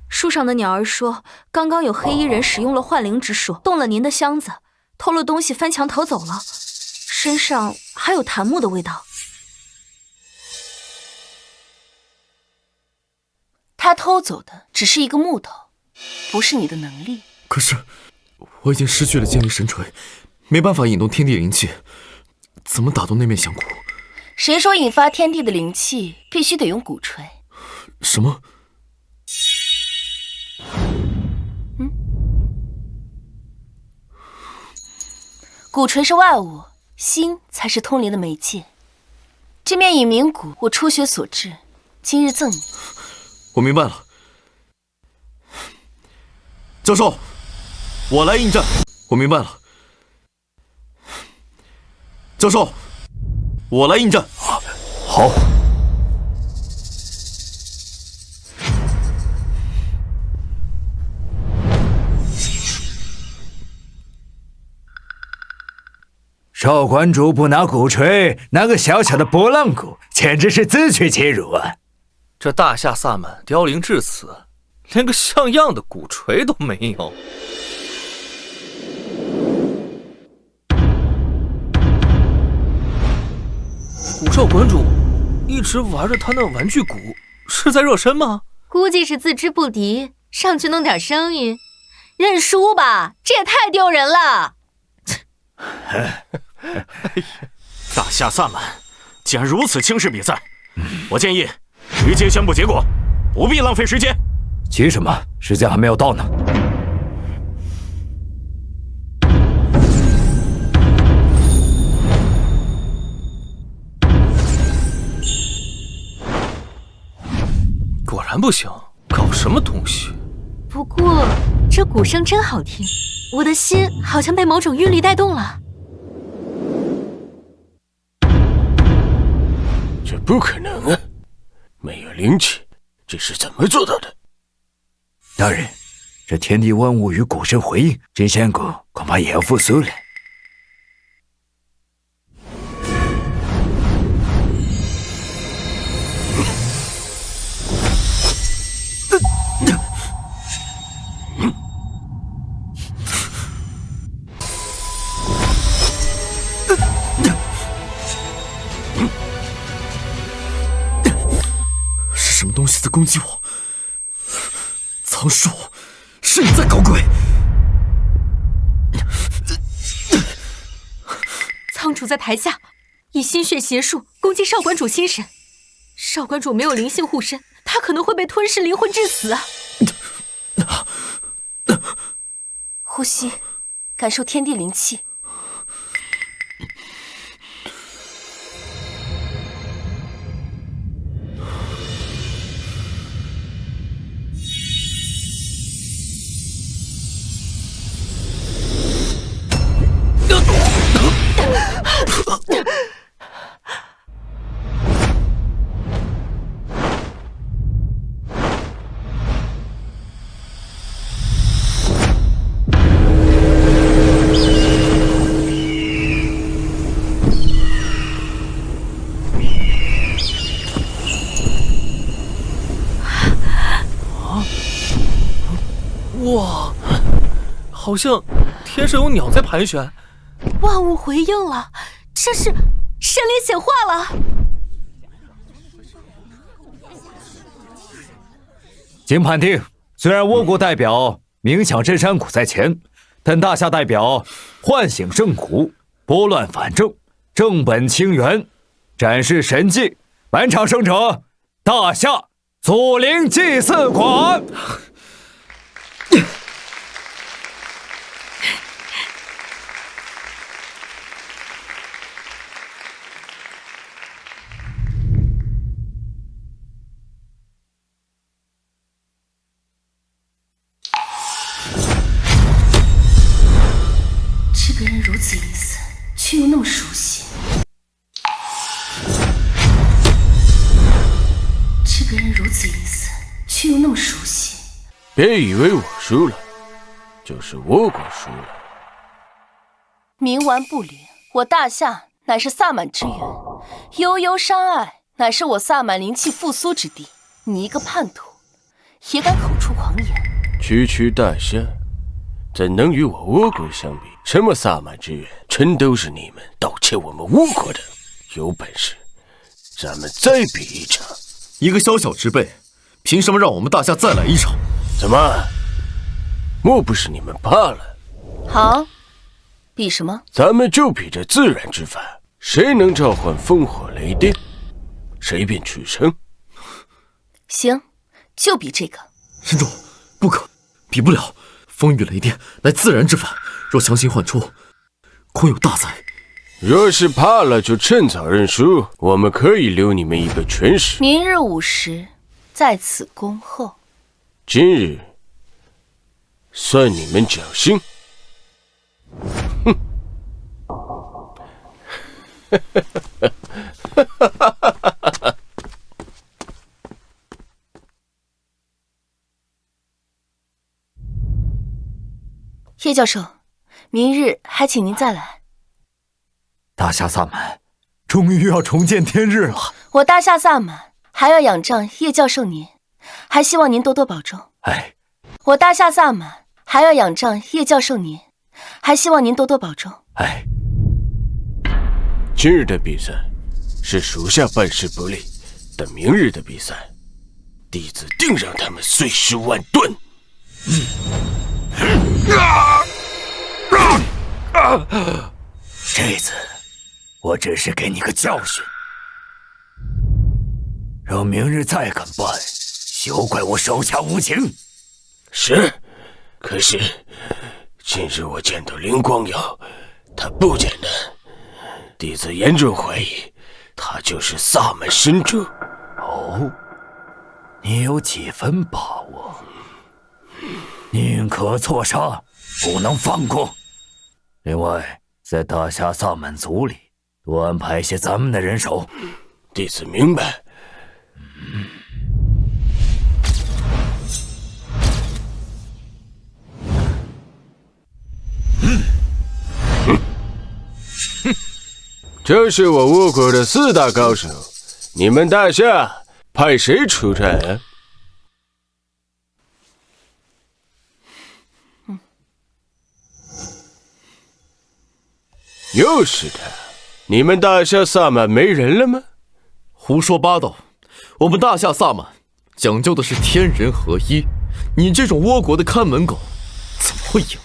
S11: 树上的鸟儿说，刚刚有黑衣人使用了幻灵之术，动了您的箱子，偷了东西翻墙逃走了，身上还有檀木的味道。
S1: 他偷走的只是一个木头，不是你的能力。
S7: 可是我已经失去了精灵神锤，没办法引动天地灵气，怎么打动那面响鼓？
S1: 谁说引发天地的灵气必须得用鼓槌？
S7: 什么？
S1: 鼓槌是外物，心才是通灵的媒介。这面引鸣鼓我初学所制，今日赠你。
S7: 我明白了，教授，我来应战。我明白了，教授，我来应战。
S9: 好。少馆主不拿鼓槌，拿个小小的拨浪鼓，简直是自取其辱啊！
S8: 这大夏萨满凋零至此，连个像样的鼓槌都没有。古少馆主一直玩着他那玩具鼓，是在热身吗？
S4: 估计是自知不敌，上去弄点声音。认输吧，这也太丢人了。
S12: 大夏萨满竟然如此轻视比赛，我建议直接宣布结果，不必浪费时间。
S9: 急什么？时间还没有到呢。
S8: 果然不行，搞什么东西？
S4: 不过这鼓声真好听，我的心好像被某种韵律带动了。
S10: 这不可能啊！没有灵气，这是怎么做到的？
S9: 大人，这天地万物与鼓声回应，真仙谷恐怕也要复苏了。
S7: 是什么东西在攻击我？苍树，是你在搞鬼！
S4: 苍主在台下以心血邪术攻击少馆主心神，少馆主没有灵性护身，他可能会被吞噬灵魂致死啊！
S1: 呼吸，感受天地灵气。
S8: 哇，好像天上有鸟在盘旋。
S4: 万物回应了，这是神灵显化了。
S9: 经判定，虽然倭国代表冥想镇山谷在前，但大夏代表唤醒圣谷，拨乱反正，正本清源，展示神迹。满场胜者，大夏祖灵祭祀馆。
S3: 这个人如此阴森，却又那么熟悉。这个人如此阴森，却又那么熟悉。
S10: 别以为我输了，就是倭国输了。
S1: 冥顽不灵，我大夏乃是萨满之源，悠悠山隘乃是我萨满灵气复苏之地。你一个叛徒，也敢口出狂言？
S10: 区区大夏，怎能与我倭国相比？什么萨满之源，全都是你们盗窃我们倭国的。有本事，咱们再比一场。
S7: 一个小小之辈，凭什么让我们大夏再来一场？
S10: 怎么？莫不是你们怕了？
S1: 好，比什么？
S10: 咱们就比这自然之法，谁能召唤烽火雷电，谁便取胜。
S1: 行，就比这个。
S7: 神主，不可，比不了。风雨雷电乃自然之法，若强行唤出，恐有大灾。
S10: 若是怕了，就趁早认输，我们可以留你们一个全尸。
S1: 明日午时，在此恭候。
S10: 今日算你们侥幸。哼！
S1: 叶教授，明日还请您再来。
S9: 大夏萨满终于要重见天日了。
S1: 我大夏萨满还要仰仗叶教授您，还希望您多多保重。
S9: 哎，
S1: 我大夏萨满还要仰仗叶教授您，还希望您多多保重。
S9: 哎，
S10: 今日的比赛是属下办事不力，但明日的比赛，弟子定让他们碎尸万段。
S9: 这次我只是给你个教训，若明日再敢办，休怪我手下无情。
S10: 是，可是今日我见到灵光瑶，他不简单，弟子严重怀疑他就是萨满神主。
S9: 哦，你有几分把握？宁可错杀，不能放过。另外，在大夏萨满族里多安排些咱们的人手。
S10: 弟子明白。这是我倭国的4大高手，你们大夏派谁出战啊？又是他！你们大夏萨满没人了吗？
S7: 胡说八道！我们大夏萨满讲究的是天人合一，你这种倭国的看门狗怎么会赢？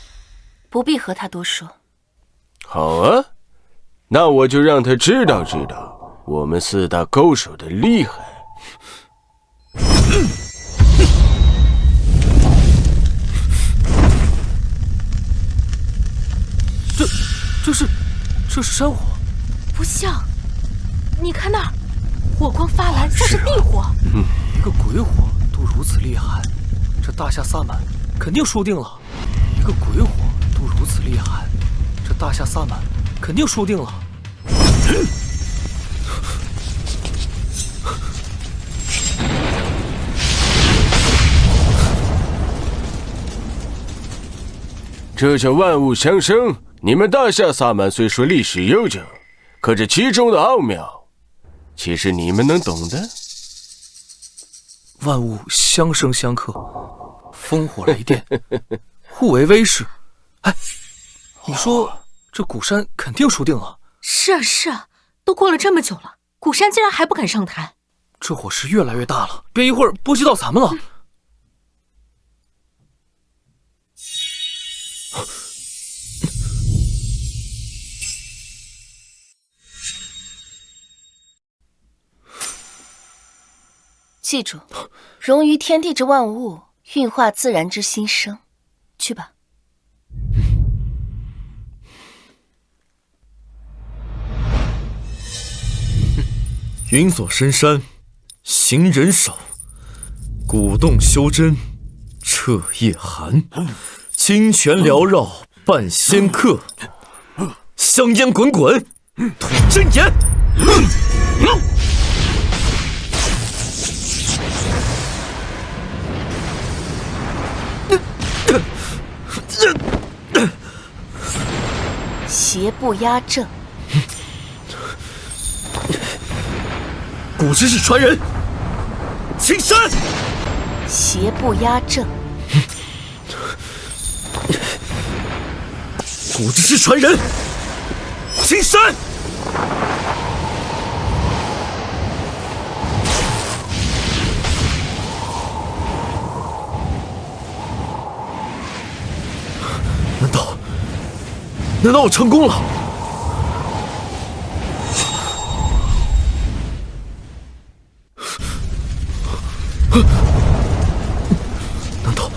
S1: 不必和他多说。
S10: 好啊，那我就让他知道我们4大高手的厉害。
S8: 这是山火，
S11: 不像，你看那儿，火光发蓝，像是地火。
S8: 一个鬼火都如此厉害，这大夏萨满肯定输定了。一个鬼火都如此厉害，这大夏萨满肯定输定了。
S10: 这叫万物相生。你们大夏萨满虽说历史悠久，可这其中的奥妙，岂是你们能懂的？
S8: 万物相生相克，烽火雷电，互为威势。哎，你说这古山肯定输定了。
S11: 是啊是啊，都过了这么久了，古山竟然还不敢上台。
S8: 这火势越来越大了，别一会儿波及到咱们了。
S1: 记住，融于天地之万物，运化自然之心生。去吧。
S7: 云锁深山，行人少；鼓动修真，彻夜寒。清泉缭绕，半仙客；香烟滚滚，吐真言。
S1: 邪不压正。
S7: 古之是传人，青山。
S1: 邪不压正。
S7: 古之是传人，青山。难道我成功了？难道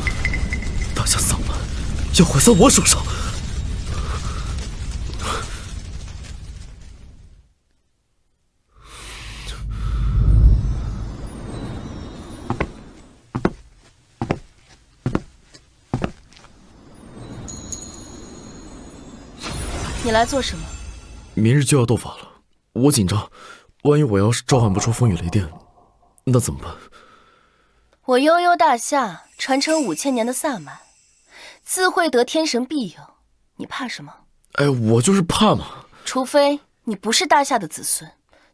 S7: 大夏萨满要毁在我手上？
S1: 你来做什么？
S7: 明日就要斗法了，我紧张，万一我要是召唤不出风雨雷电，那怎么办？
S1: 我悠悠大夏传承5000年的萨满，自会得天神庇佑，你怕什么？
S7: 哎，我就是怕嘛。
S1: 除非你不是大夏的子孙，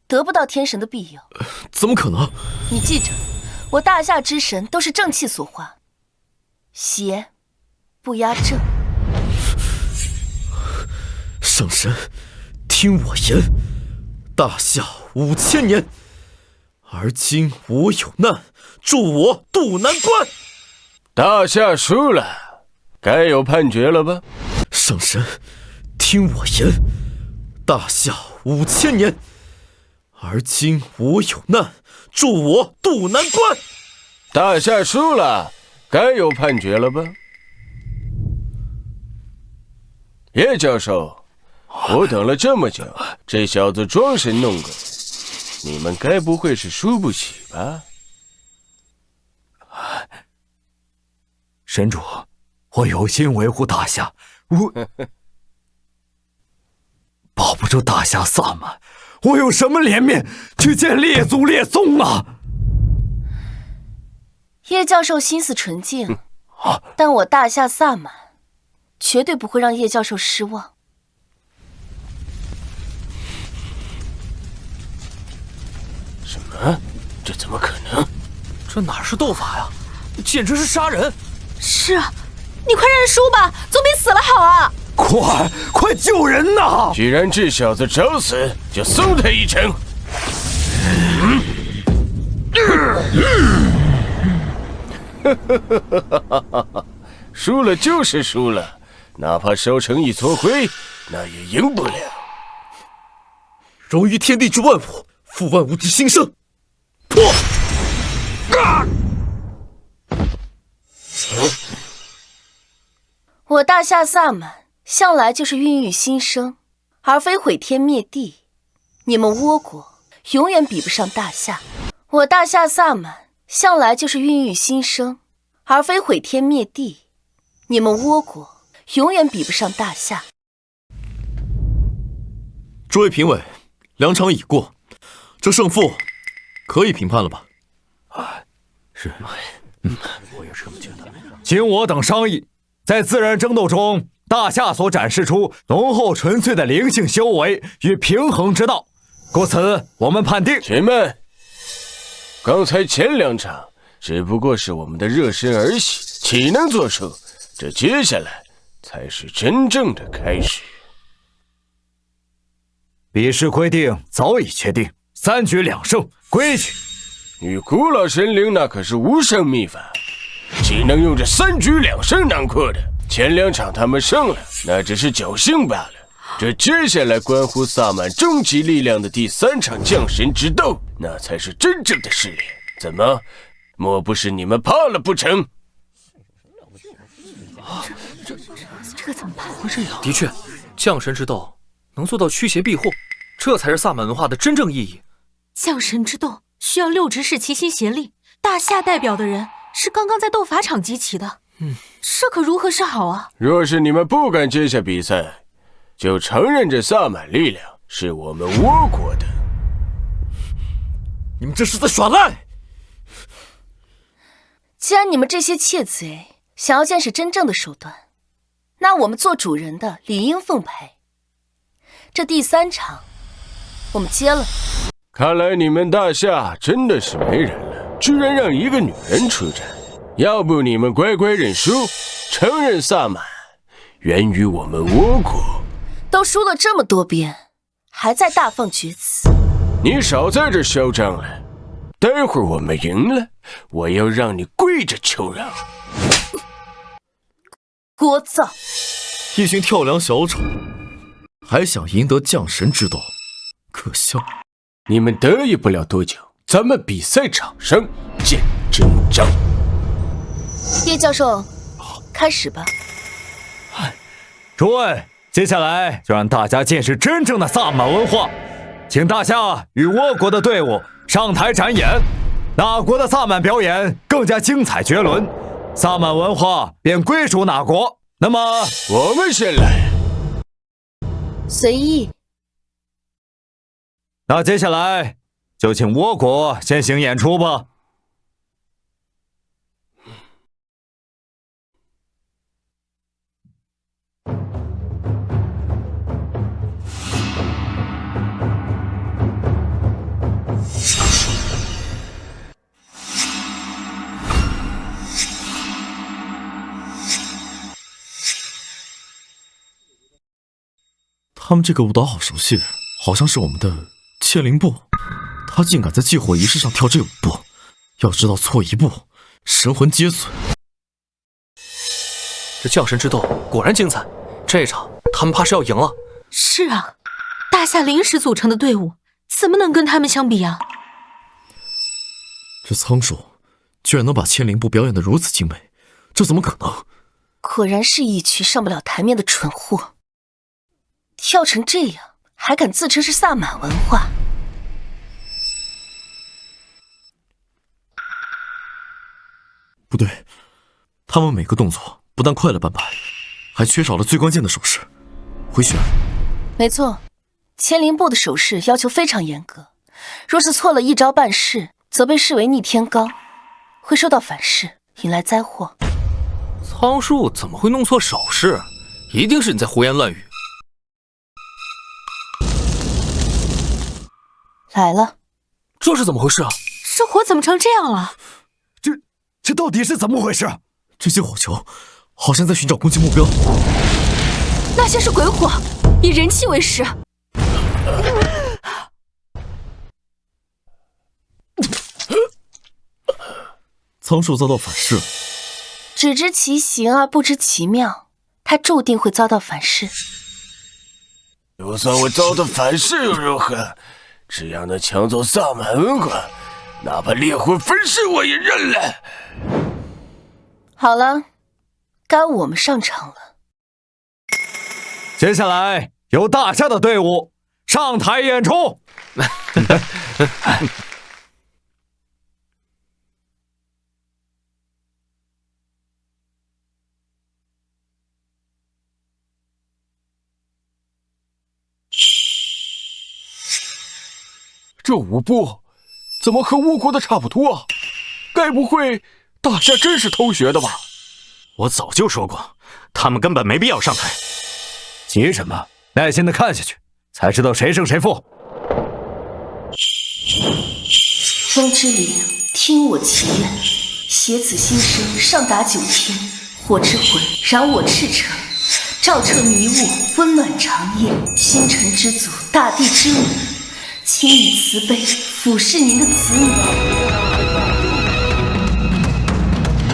S1: 得不到天神的庇佑。
S7: 怎么可能？
S1: 你记着，我大夏之神都是正气所化，邪不压正。
S7: 圣神，听我言，大夏5000年，而今我有难，助我渡难关。
S10: 大夏输了，该有判决了吧？
S7: 圣神，听我言，大夏5000年，而今我有难，助我渡难关。
S10: 大夏输了，该有判决了吧？叶教授，我等了这么久，这小子装神弄鬼，你们该不会是输不起吧？
S9: 神主，我有心维护大夏，我保不住大夏萨满，我有什么脸面去见列祖列宗啊？
S1: 叶教授心思纯净，但我大夏萨满绝对不会让叶教授失望。
S10: 什么？这怎么可能？
S8: 这哪是斗法呀，简直是杀人！
S4: 是啊，你快认输吧，总比死了好啊！
S9: 快救人呐！
S10: 既然这小子找死，就送他一程。输了就是输了，哪怕烧成一撮灰，那也赢不了。
S7: 融于天地之万物，复万物之新生。破！
S1: 我大夏萨满向来就是孕育新生，而非毁天灭地。你们倭国永远比不上大夏。我大夏萨满向来就是孕育新生，而非毁天灭地。你们倭国永远比不上大夏。
S7: 诸位评委，2场已过，这胜负可以评判了吧？
S9: 是，我也是这么觉得。经我等商议，在自然争斗中，大夏所展示出浓厚纯粹的灵性修为与平衡之道，故此我们判定。
S10: 且慢，刚才前2场只不过是我们的热身儿戏，岂能作数？这接下来才是真正的开始。
S9: 比试规定早已确定，3局2胜，规矩。
S10: 与古老神灵那可是无上秘法，岂能用这3局2胜囊括的？前2场他们胜了，那只是侥幸罢了。这接下来关乎萨满终极力量的第3场降神之斗，那才是真正的试炼。怎么，莫不是你们怕了不成？
S4: 这怎么办？
S8: 会这样？的确，降神之斗能做到驱邪避祸，这才是萨满文化的真正意义。
S4: 降神之斗需要6执事齐心协力，大夏代表的人是刚刚在斗法场集齐的。这可如何是好啊？
S10: 若是你们不敢接下比赛，就承认这萨满力量是我们倭国的。
S7: 你们这是在耍赖！
S1: 既然你们这些窃贼想要见识真正的手段，那我们做主人的理应奉陪。这第3场，我们接了。
S10: 看来你们大夏真的是没人了，居然让一个女人出战。要不你们乖乖认输，承认萨满源于我们倭国。
S1: 都输了这么多遍，还在大放厥词。
S10: 你少在这嚣张了，待会儿我们赢了，我要让你跪着求饶。
S1: 聒噪！
S7: 一群跳梁小丑，还想赢得降神之斗，可笑！
S10: 你们得意不了多久，咱们比赛场上见真章。
S1: 叶教授，开始吧。
S9: 诸位，接下来就让大家见识真正的萨满文化，请大夏与倭国的队伍上台展演，哪国的萨满表演更加精彩绝伦，萨满文化便归属哪国。那么，
S10: 我们先来。
S1: 随意。
S9: 那接下来就请倭国先行演出吧。
S7: 他们这个舞蹈好熟悉，好像是我们的千灵部。他竟敢在祭火仪式上跳这舞步，要知道错一步，神魂皆损。
S13: 这降神之斗果然精彩，这场他们怕是要赢了。
S11: 是啊，大夏临时组成的队伍，怎么能跟他们相比啊？
S7: 这仓鼠居然能把千灵部表演得如此精美，这怎么可能？
S1: 果然是一群上不了台面的蠢货，跳成这样还敢自称是萨满文化。
S7: 不对，他们每个动作不但快了半拍，还缺少了最关键的手势。回旋。
S1: 没错，千灵部的手势要求非常严格，若是错了一招半式，则被视为逆天罡，会受到反噬，引来灾祸。
S13: 仓树怎么会弄错手势？一定是你在胡言乱语。
S1: 来了，
S13: 这是怎么回事啊？
S11: 这火怎么成这样了？
S9: 这到底是怎么回事？
S7: 这些火球好像在寻找攻击目标。
S11: 那些是鬼火，以人气为食。
S7: 仓树遭到反噬了。
S1: 只知其形而不知其妙，他注定会遭到反噬。
S10: 就算我遭到反噬又如何？只要能抢走萨满文化，哪怕烈火焚尸我也认了。
S1: 好了，该我们上场了。
S9: 接下来由大夏的队伍上台演出。
S10: 这舞步怎么和倭国的差不多啊？该不会大夏真是偷学的吧？
S12: 我早就说过，他们根本没必要上台。
S9: 急什么？耐心的看下去，才知道谁胜谁负。
S3: 风之灵，听我祈愿，携此心声上达9天。火之魂，燃我赤诚，照彻迷雾，温暖长夜。星辰之祖，大地之母，请以慈悲俯视您的子女。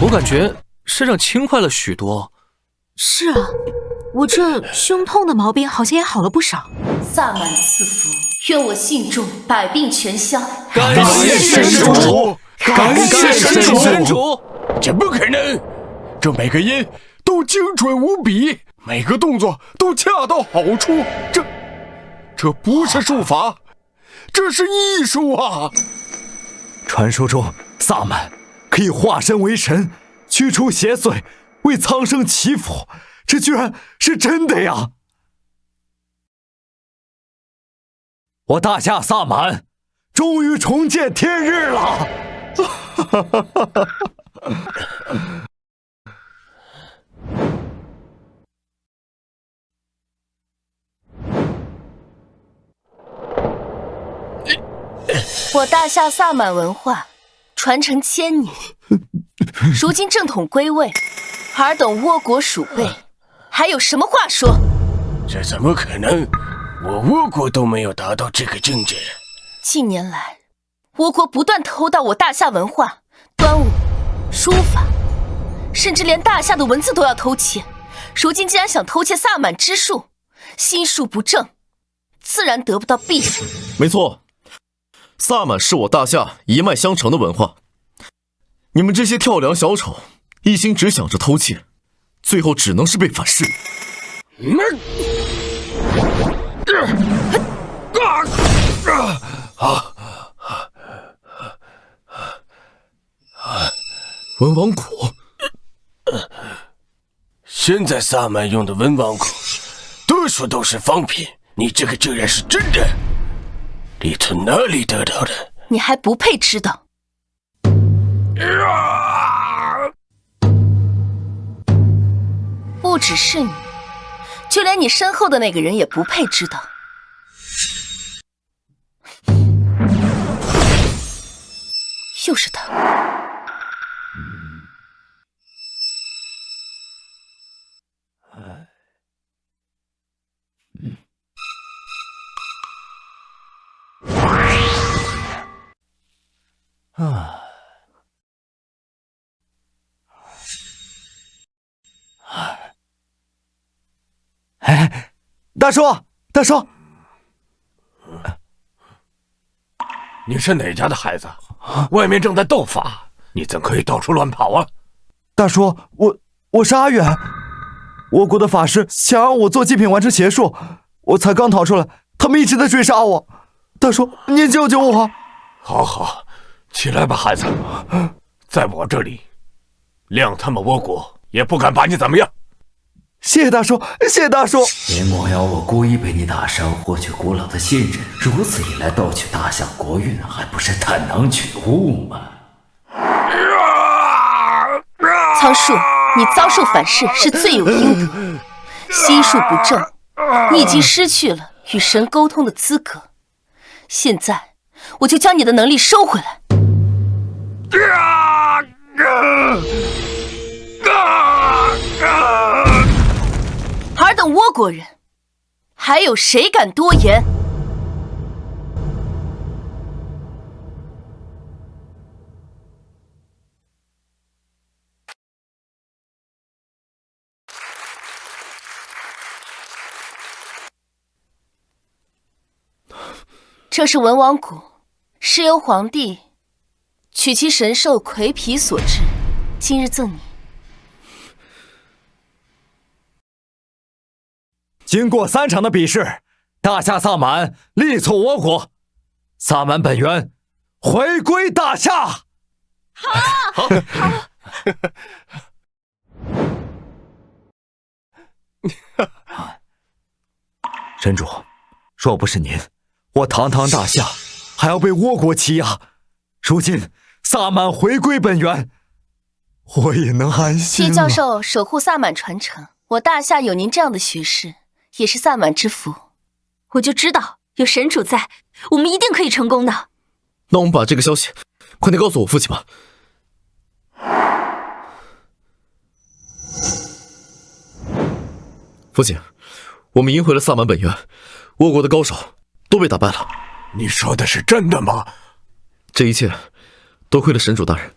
S13: 我感觉身上轻快了许多。
S11: 是啊，我这胸痛的毛病好像也好了不少。
S3: 萨满赐福，愿我信众百病全消。
S10: 感谢神主，感谢神主。怎么可能？这每个音都精准无比，每个动作都恰到好处。这不是术法，这是艺术啊！
S9: 传说中，萨满可以化身为神，驱除邪祟，为苍生祈福，这居然是真的呀！我大夏萨满终于重见天日了！
S1: 我大夏萨满文化传承1000年，如今正统归位，尔等倭国鼠辈，还有什么话说？
S10: 这怎么可能？我倭国都没有达到这个境界。
S1: 近年来，倭国不断偷盗我大夏文化、端午、书法，甚至连大夏的文字都要偷窃。如今竟然想偷窃萨满之术，心术不正，自然得不到庇护。
S7: 没错，萨满是我大夏一脉相承的文化。你们这些跳梁小丑，一心只想着偷窃，最后只能是被反噬。文王谷，
S10: 现在萨满用的文王谷，多数都是仿品，你这个竟然是真的，你从哪里得到的？
S1: 你还不配知道。不只是你，就连你身后的那个人也不配知道。又是他。
S9: 哎，大叔，大叔，
S5: 你是哪家的孩子？外面正在斗法，你怎可以到处乱跑啊？
S9: 大叔，我是阿远，倭国的法师想让我做祭品完成邪术，我才刚逃出来，他们一直在追杀我。大叔，您救救我！
S5: 好好，起来吧，孩子，在我这里，谅他们倭国也不敢把你怎么样。
S9: 谢谢大叔，谢谢大叔。
S14: 别莫要我故意被你打伤，获取古老的信任，如此一来盗取大夏国运，还不是探囊取物吗？
S1: 苍树，你遭受反噬是罪有应得，心术不正，你已经失去了与神沟通的资格。现在，我就将你的能力收回来。尔等倭国人，还有谁敢多言？这是文王谷，是由皇帝取其神兽魁皮所制，今日赠你。
S9: 经过3场的比试，大夏萨满力挫倭国，萨满本源回归大夏。好，神主，若不是您，我堂堂大夏还要被倭国欺压。如今萨满回归本源，我也能安心了。
S1: 替教授守护萨满传承，我大夏有您这样的学士，也是萨满之福。
S4: 我就知道有神主在，我们一定可以成功的。
S7: 那我们把这个消息快点告诉我父亲吧。父亲，我们赢回了萨满本源，倭国的高手都被打败了。
S5: 你说的是真的吗？
S7: 这一切多亏了神主大人。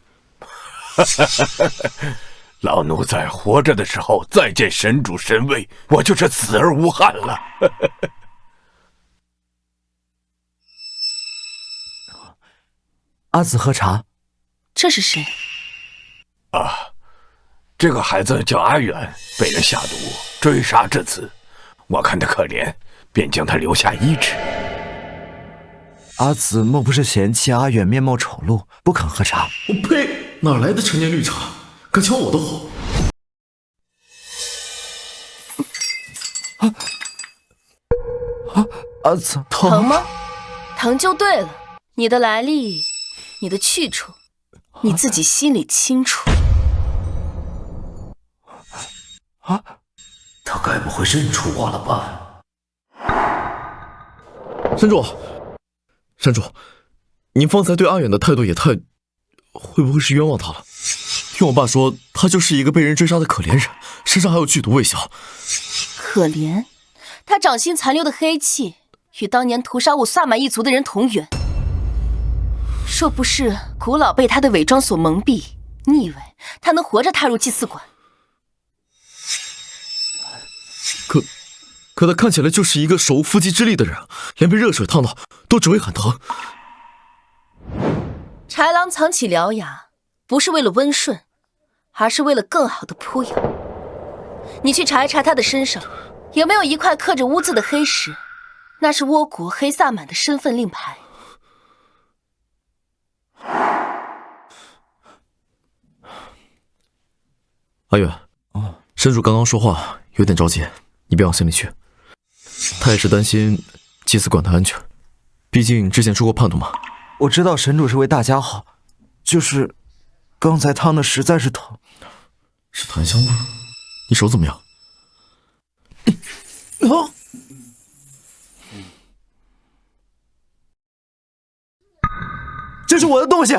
S5: 老奴在活着的时候再见神主神威，我就是死而无憾了。
S9: 阿紫喝茶。
S1: 这是谁？
S5: 这个孩子叫阿远，被人下毒追杀至此，我看他可怜，便将他留下医治。
S9: 阿紫莫不是嫌弃阿远面貌丑陋，不肯喝茶？
S7: 我呸！哪来的陈年绿茶？敢抢我的火！
S9: 阿紫
S1: 疼吗？疼就对了。你的来历，你的去处，你自己心里清楚。
S14: 他该不会认出我了吧？
S7: 神主，神主，您方才对阿远的态度也太……会不会是冤枉他了？听我爸说，他就是一个被人追杀的可怜人，身上还有剧毒未消。
S1: 可怜？他掌心残留的黑气，与当年屠杀我萨满一族的人同源。若不是古老被他的伪装所蒙蔽，你以为他能活着踏入祭祀馆？
S7: 可他看起来就是一个手无缚鸡之力的人，连被热水烫到都只会喊疼。
S1: 豺狼藏起獠牙，不是为了温顺，而是为了更好的扑咬。你去查一查他的身上，有没有一块刻着污渍的黑石？那是倭国黑萨满的身份令牌。
S7: 阿远，神主刚刚说话有点着急，你别往心里去。他也是担心祭祀馆的安全，毕竟之前出过叛徒嘛。
S9: 我知道神主是为大家好，就是刚才烫的实在是疼。
S7: 是檀香味？你手怎么样？
S9: 这是我的东西。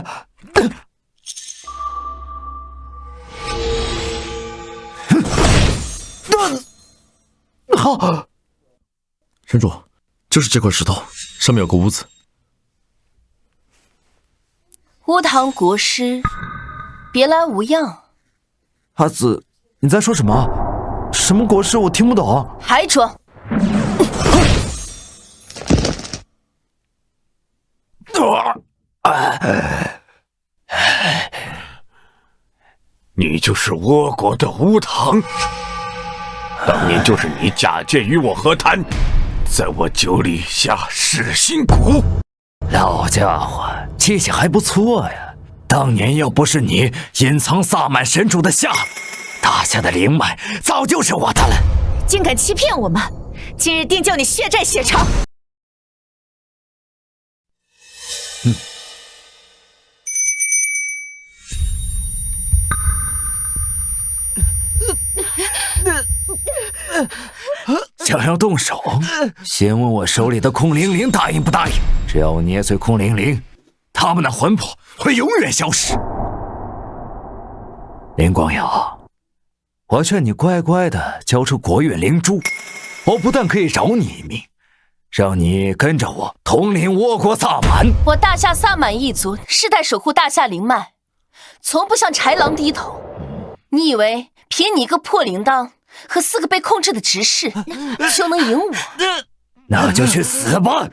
S9: 好，
S7: 神主，就是这块石头，上面有个污渍。
S1: 乌堂国师，别来无恙。
S9: 阿紫，你在说什么？什么国师？我听不懂。
S1: 还装！
S5: 你就是倭国的乌堂，当年就是你假借与我和谈，在我酒里下噬心蛊。
S14: 老家伙，记性还不错呀！当年要不是你隐藏萨满神主的下，大夏的灵脉早就是我的了。
S4: 竟敢欺骗我们，今日定叫你血债血偿！
S14: 想要动手，先问我手里的空灵灵答应不答应。只要我捏碎空灵灵，他们的魂魄会永远消失。林光耀，我劝你乖乖的交出国运灵珠，我不但可以饶你一命，让你跟着我统领倭国萨满。
S1: 我大夏萨满一族世代守护大夏灵脉，从不向豺狼低头。你以为凭你一个破铃铛和4个被控制的执事就能赢我？
S14: 那就去死吧！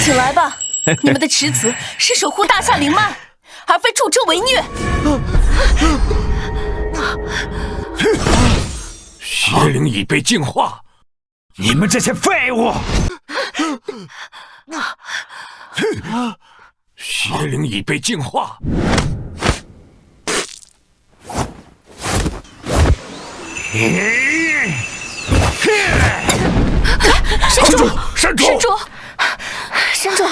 S1: 请来吧，你们的职责是守护大夏灵脉，而非助纣为虐。
S5: 邪灵已被净化，
S14: 你们这些废物！
S5: 邪灵已被净化。
S1: 神主，
S5: 神主，
S1: 神主，神主，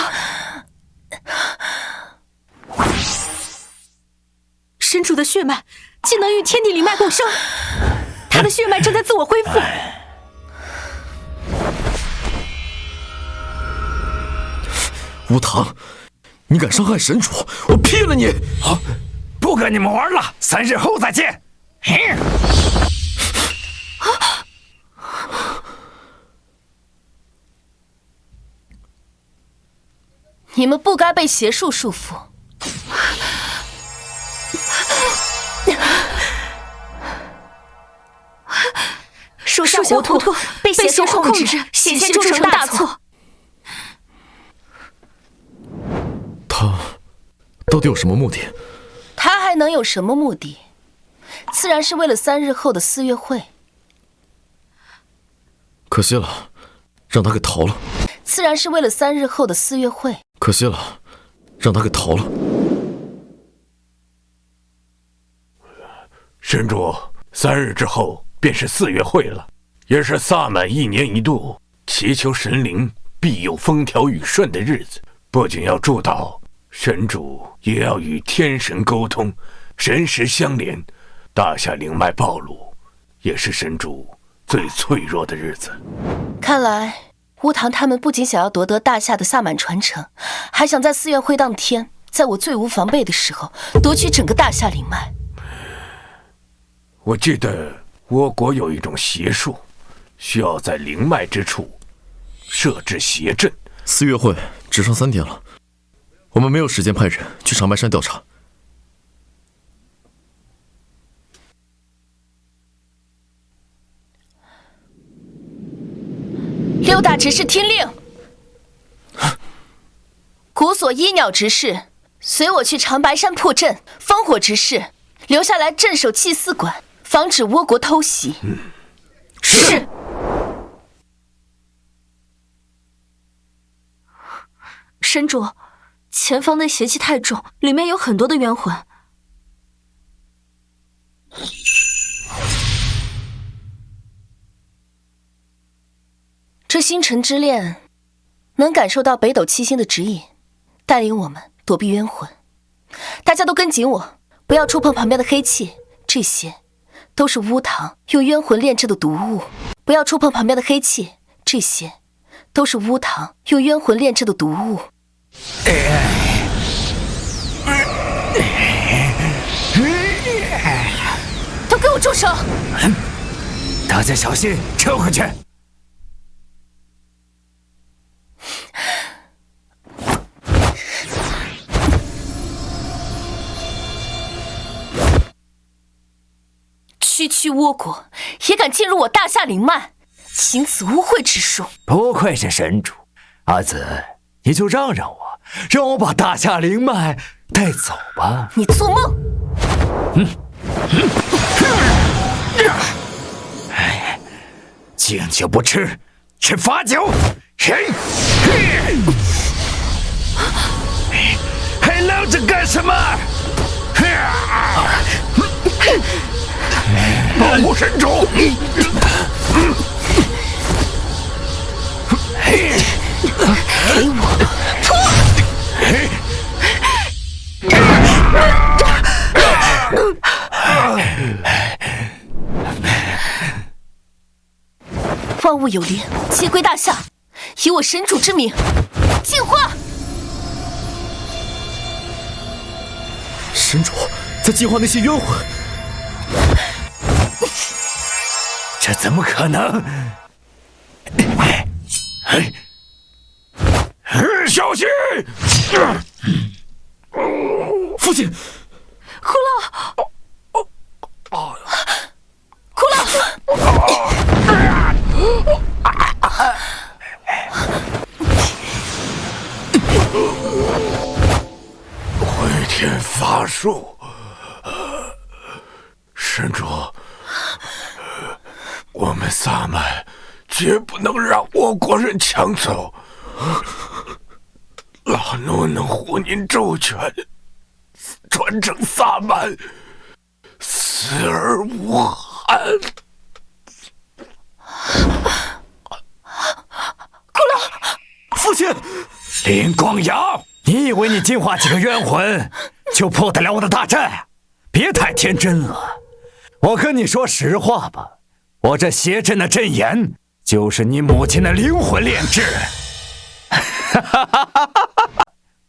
S4: 神主的血脉竟能与天地灵脉共生，他的血脉正在自我恢复。
S7: 乌堂，你敢伤害神主，我劈了你！
S14: 好，不跟你们玩了，3日后再见。
S1: 你们不该被邪术束缚。
S4: 属下糊涂，被邪术控制，险些铸成大错。
S7: 他到底有什么目的？
S1: 他还能有什么目的？自然是为了3日后的4月会。
S7: 可惜了，让他给逃了。
S1: 自然是为了3日后的4月会。
S7: 可惜了，让他给逃了。
S5: 神主，3日之后便是4月会了，也是萨满1年1度祈求神灵必有风调雨顺的日子。不仅要祝祷，神主也要与天神沟通，神识相连。大夏灵脉暴露，也是神主最脆弱的日子。
S1: 看来乌堂他们不仅想要夺得大夏的萨满传承，还想在4月会当天，在我最无防备的时候夺取整个大夏灵脉。
S5: 我记得倭国有一种邪术，需要在灵脉之处设置邪阵。
S7: 4月会只剩3天了，我们没有时间派人去长白山调查。
S1: 6大执事听令，古所依鸟执事随我去长白山破阵，烽火执事留下来镇守祭祀馆，防止倭国偷袭。是。
S4: 神主，前方的邪气太重，里面有很多的冤魂。
S1: 这星辰之恋能感受到北斗七星的指引，带领我们躲避冤魂。大家都跟紧我，不要触碰旁边的黑气，这些都是巫堂用冤魂炼制的毒物。不要触碰旁边的黑气，这些都是巫堂用冤魂炼制的毒物。都给我住手！
S14: 大家小心，撤回去。
S1: 区区倭国也敢进入我大夏灵脉，行此污秽之术！
S14: 不愧是神主，阿紫，你就让我把大夏灵脉带走吧。
S1: 你做梦！
S14: 敬酒不吃，吃罚酒。还愣着干什么？保护神主！
S1: 给我脱！万物有灵，皆归大夏，以我神主之名，净化！
S7: 神主在净化那些冤魂。
S14: 这怎么可能？小心！
S7: 父亲，
S1: 骷髅，骷髅！
S5: 回天乏术，神主，我们萨满绝不能让倭国人抢走。老奴能护您周全，传承萨满，死而无憾。
S1: 骷髅，
S7: 父亲，
S14: 林光瑶，你以为你净化几个冤魂就破得了我的大阵？别太天真了。我跟你说实话吧，我这邪阵的阵眼就是你母亲的灵魂炼制。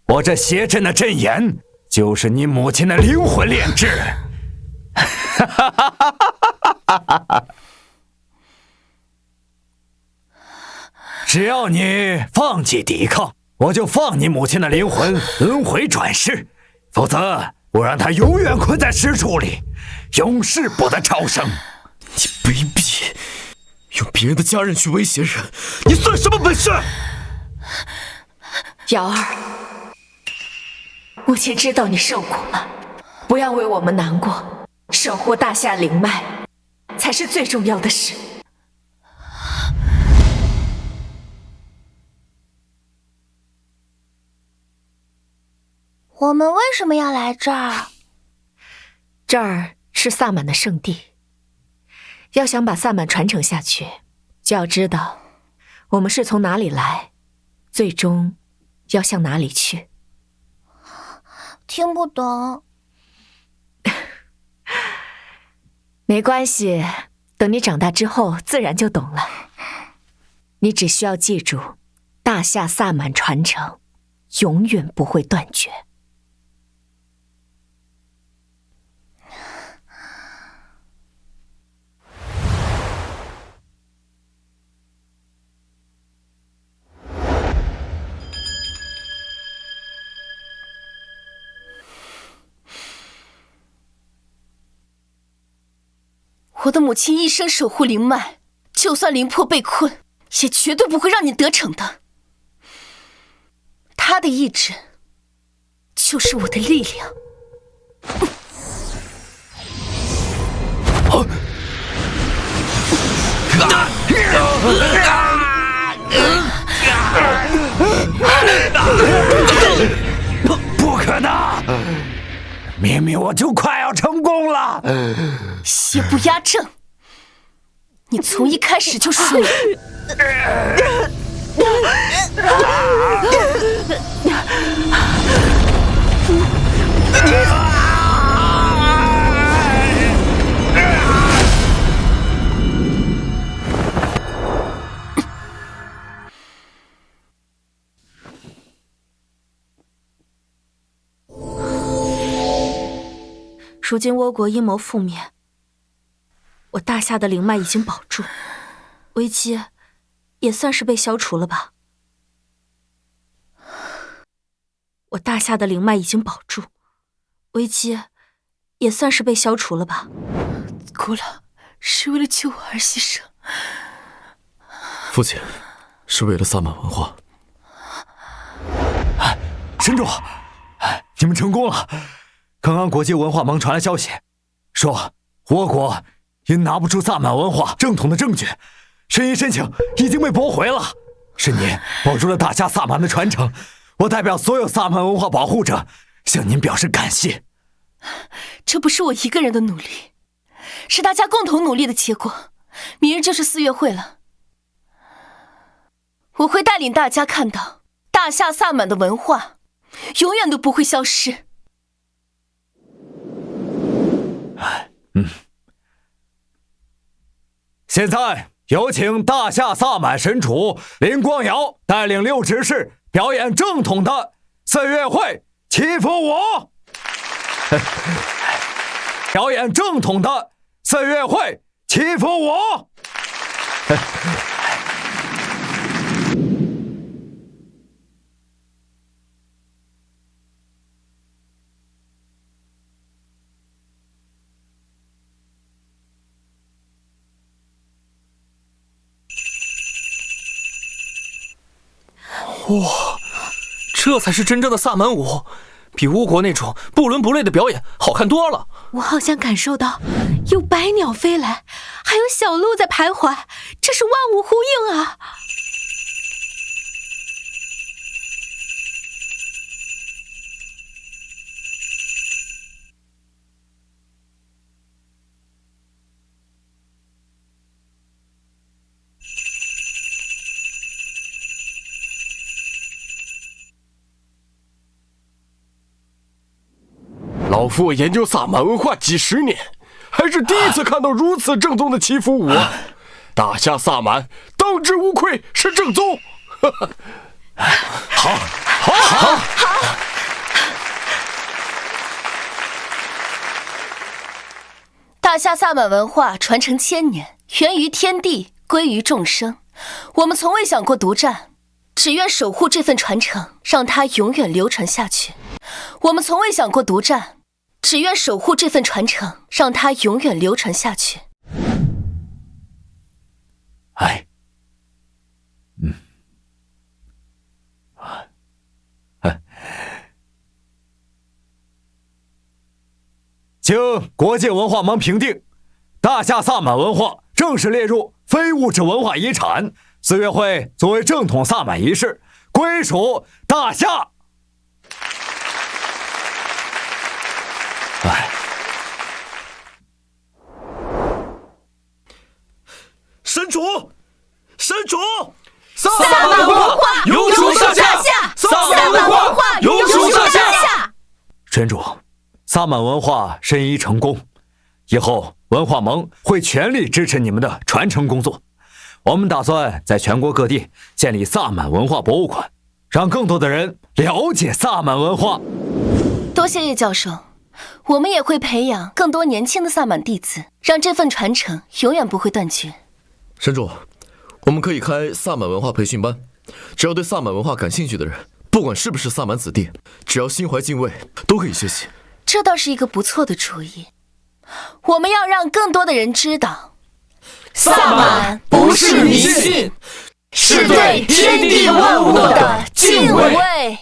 S14: 我这邪阵的阵眼就是你母亲的灵魂炼制。只要你放弃抵抗，我就放你母亲的灵魂轮回转世，否则我让她永远困在石柱里，永世不得超生。
S7: 你卑鄙，用别人的家人去威胁人，你算什么本事？
S6: 瑶儿，母亲知道你受苦了，不要为我们难过，守护大夏灵脉才是最重要的事。
S3: 我们为什么要来这儿？
S6: 这儿是萨满的圣地，要想把萨满传承下去，就要知道我们是从哪里来，最终要向哪里去。
S3: 听不懂。
S6: 没关系，等你长大之后自然就懂了。你只需要记住，大夏萨满传承永远不会断绝。
S1: 我的母亲一生守护灵脉，就算灵魄被困，也绝对不会让你得逞的。她的意志就是我的力量。
S14: 不可能！明明我就快要成功了。
S1: 邪不压正，你从一开始就输了。
S4: 如今倭国阴谋覆灭，我大夏的灵脉已经保住，危机也算是被消除了吧。我大夏的灵脉已经保住，危机也算是被消除了吧。
S1: 姑老是为了救我而牺牲。
S7: 父亲，是为了萨满文化。
S14: 神主，你们成功了！刚刚国际文化盟传来消息，说倭国因拿不出萨满文化正统的证据，申遗申请已经被驳回了。是你保住了大夏萨满的传承，我代表所有萨满文化保护者向您表示感谢。
S1: 这不是我一个人的努力，是大家共同努力的结果。明日就是4月会了，我会带领大家看到大夏萨满的文化永远都不会消失。
S14: 现在有请大夏萨满神主林光瑶带领6执事表演正统的4月会祈福舞。表演正统的4月会祈福舞。
S13: 哇，这才是真正的萨满舞，比倭国那种不伦不类的表演好看多了。
S4: 我好像感受到有百鸟飞来，还有小鹿在徘徊，这是万物呼应啊！
S10: 老夫研究萨满文化几十年，还是第一次看到如此正宗的祈福舞啊！大夏萨满当之无愧是正宗。好，好，好，好！
S1: 大夏萨满文化传承1000年，源于天地，归于众生。我们从未想过独占，只愿守护这份传承，让它永远流传下去。我们从未想过独占，只愿守护这份传承，让它永远流传下去。
S14: 经国际文化盟评定，大夏萨满文化正式列入非物质文化遗产。4月会作为正统萨满仪式，归属大夏。
S12: 神主，神主，
S10: 萨满文化永属大夏！萨满文化永属大夏！
S14: 神主，萨满文化申遗成功，以后文化盟会全力支持你们的传承工作。我们打算在全国各地建立萨满文化博物馆，让更多的人了解萨满文化。
S1: 多谢叶教授，我们也会培养更多年轻的萨满弟子，让这份传承永远不会断绝。
S7: 神主，我们可以开萨满文化培训班，只要对萨满文化感兴趣的人，不管是不是萨满子弟，只要心怀敬畏，都可以学习。
S1: 这倒是一个不错的主意。我们要让更多的人知道，
S10: 萨满不是迷信，是对天地万物的敬畏。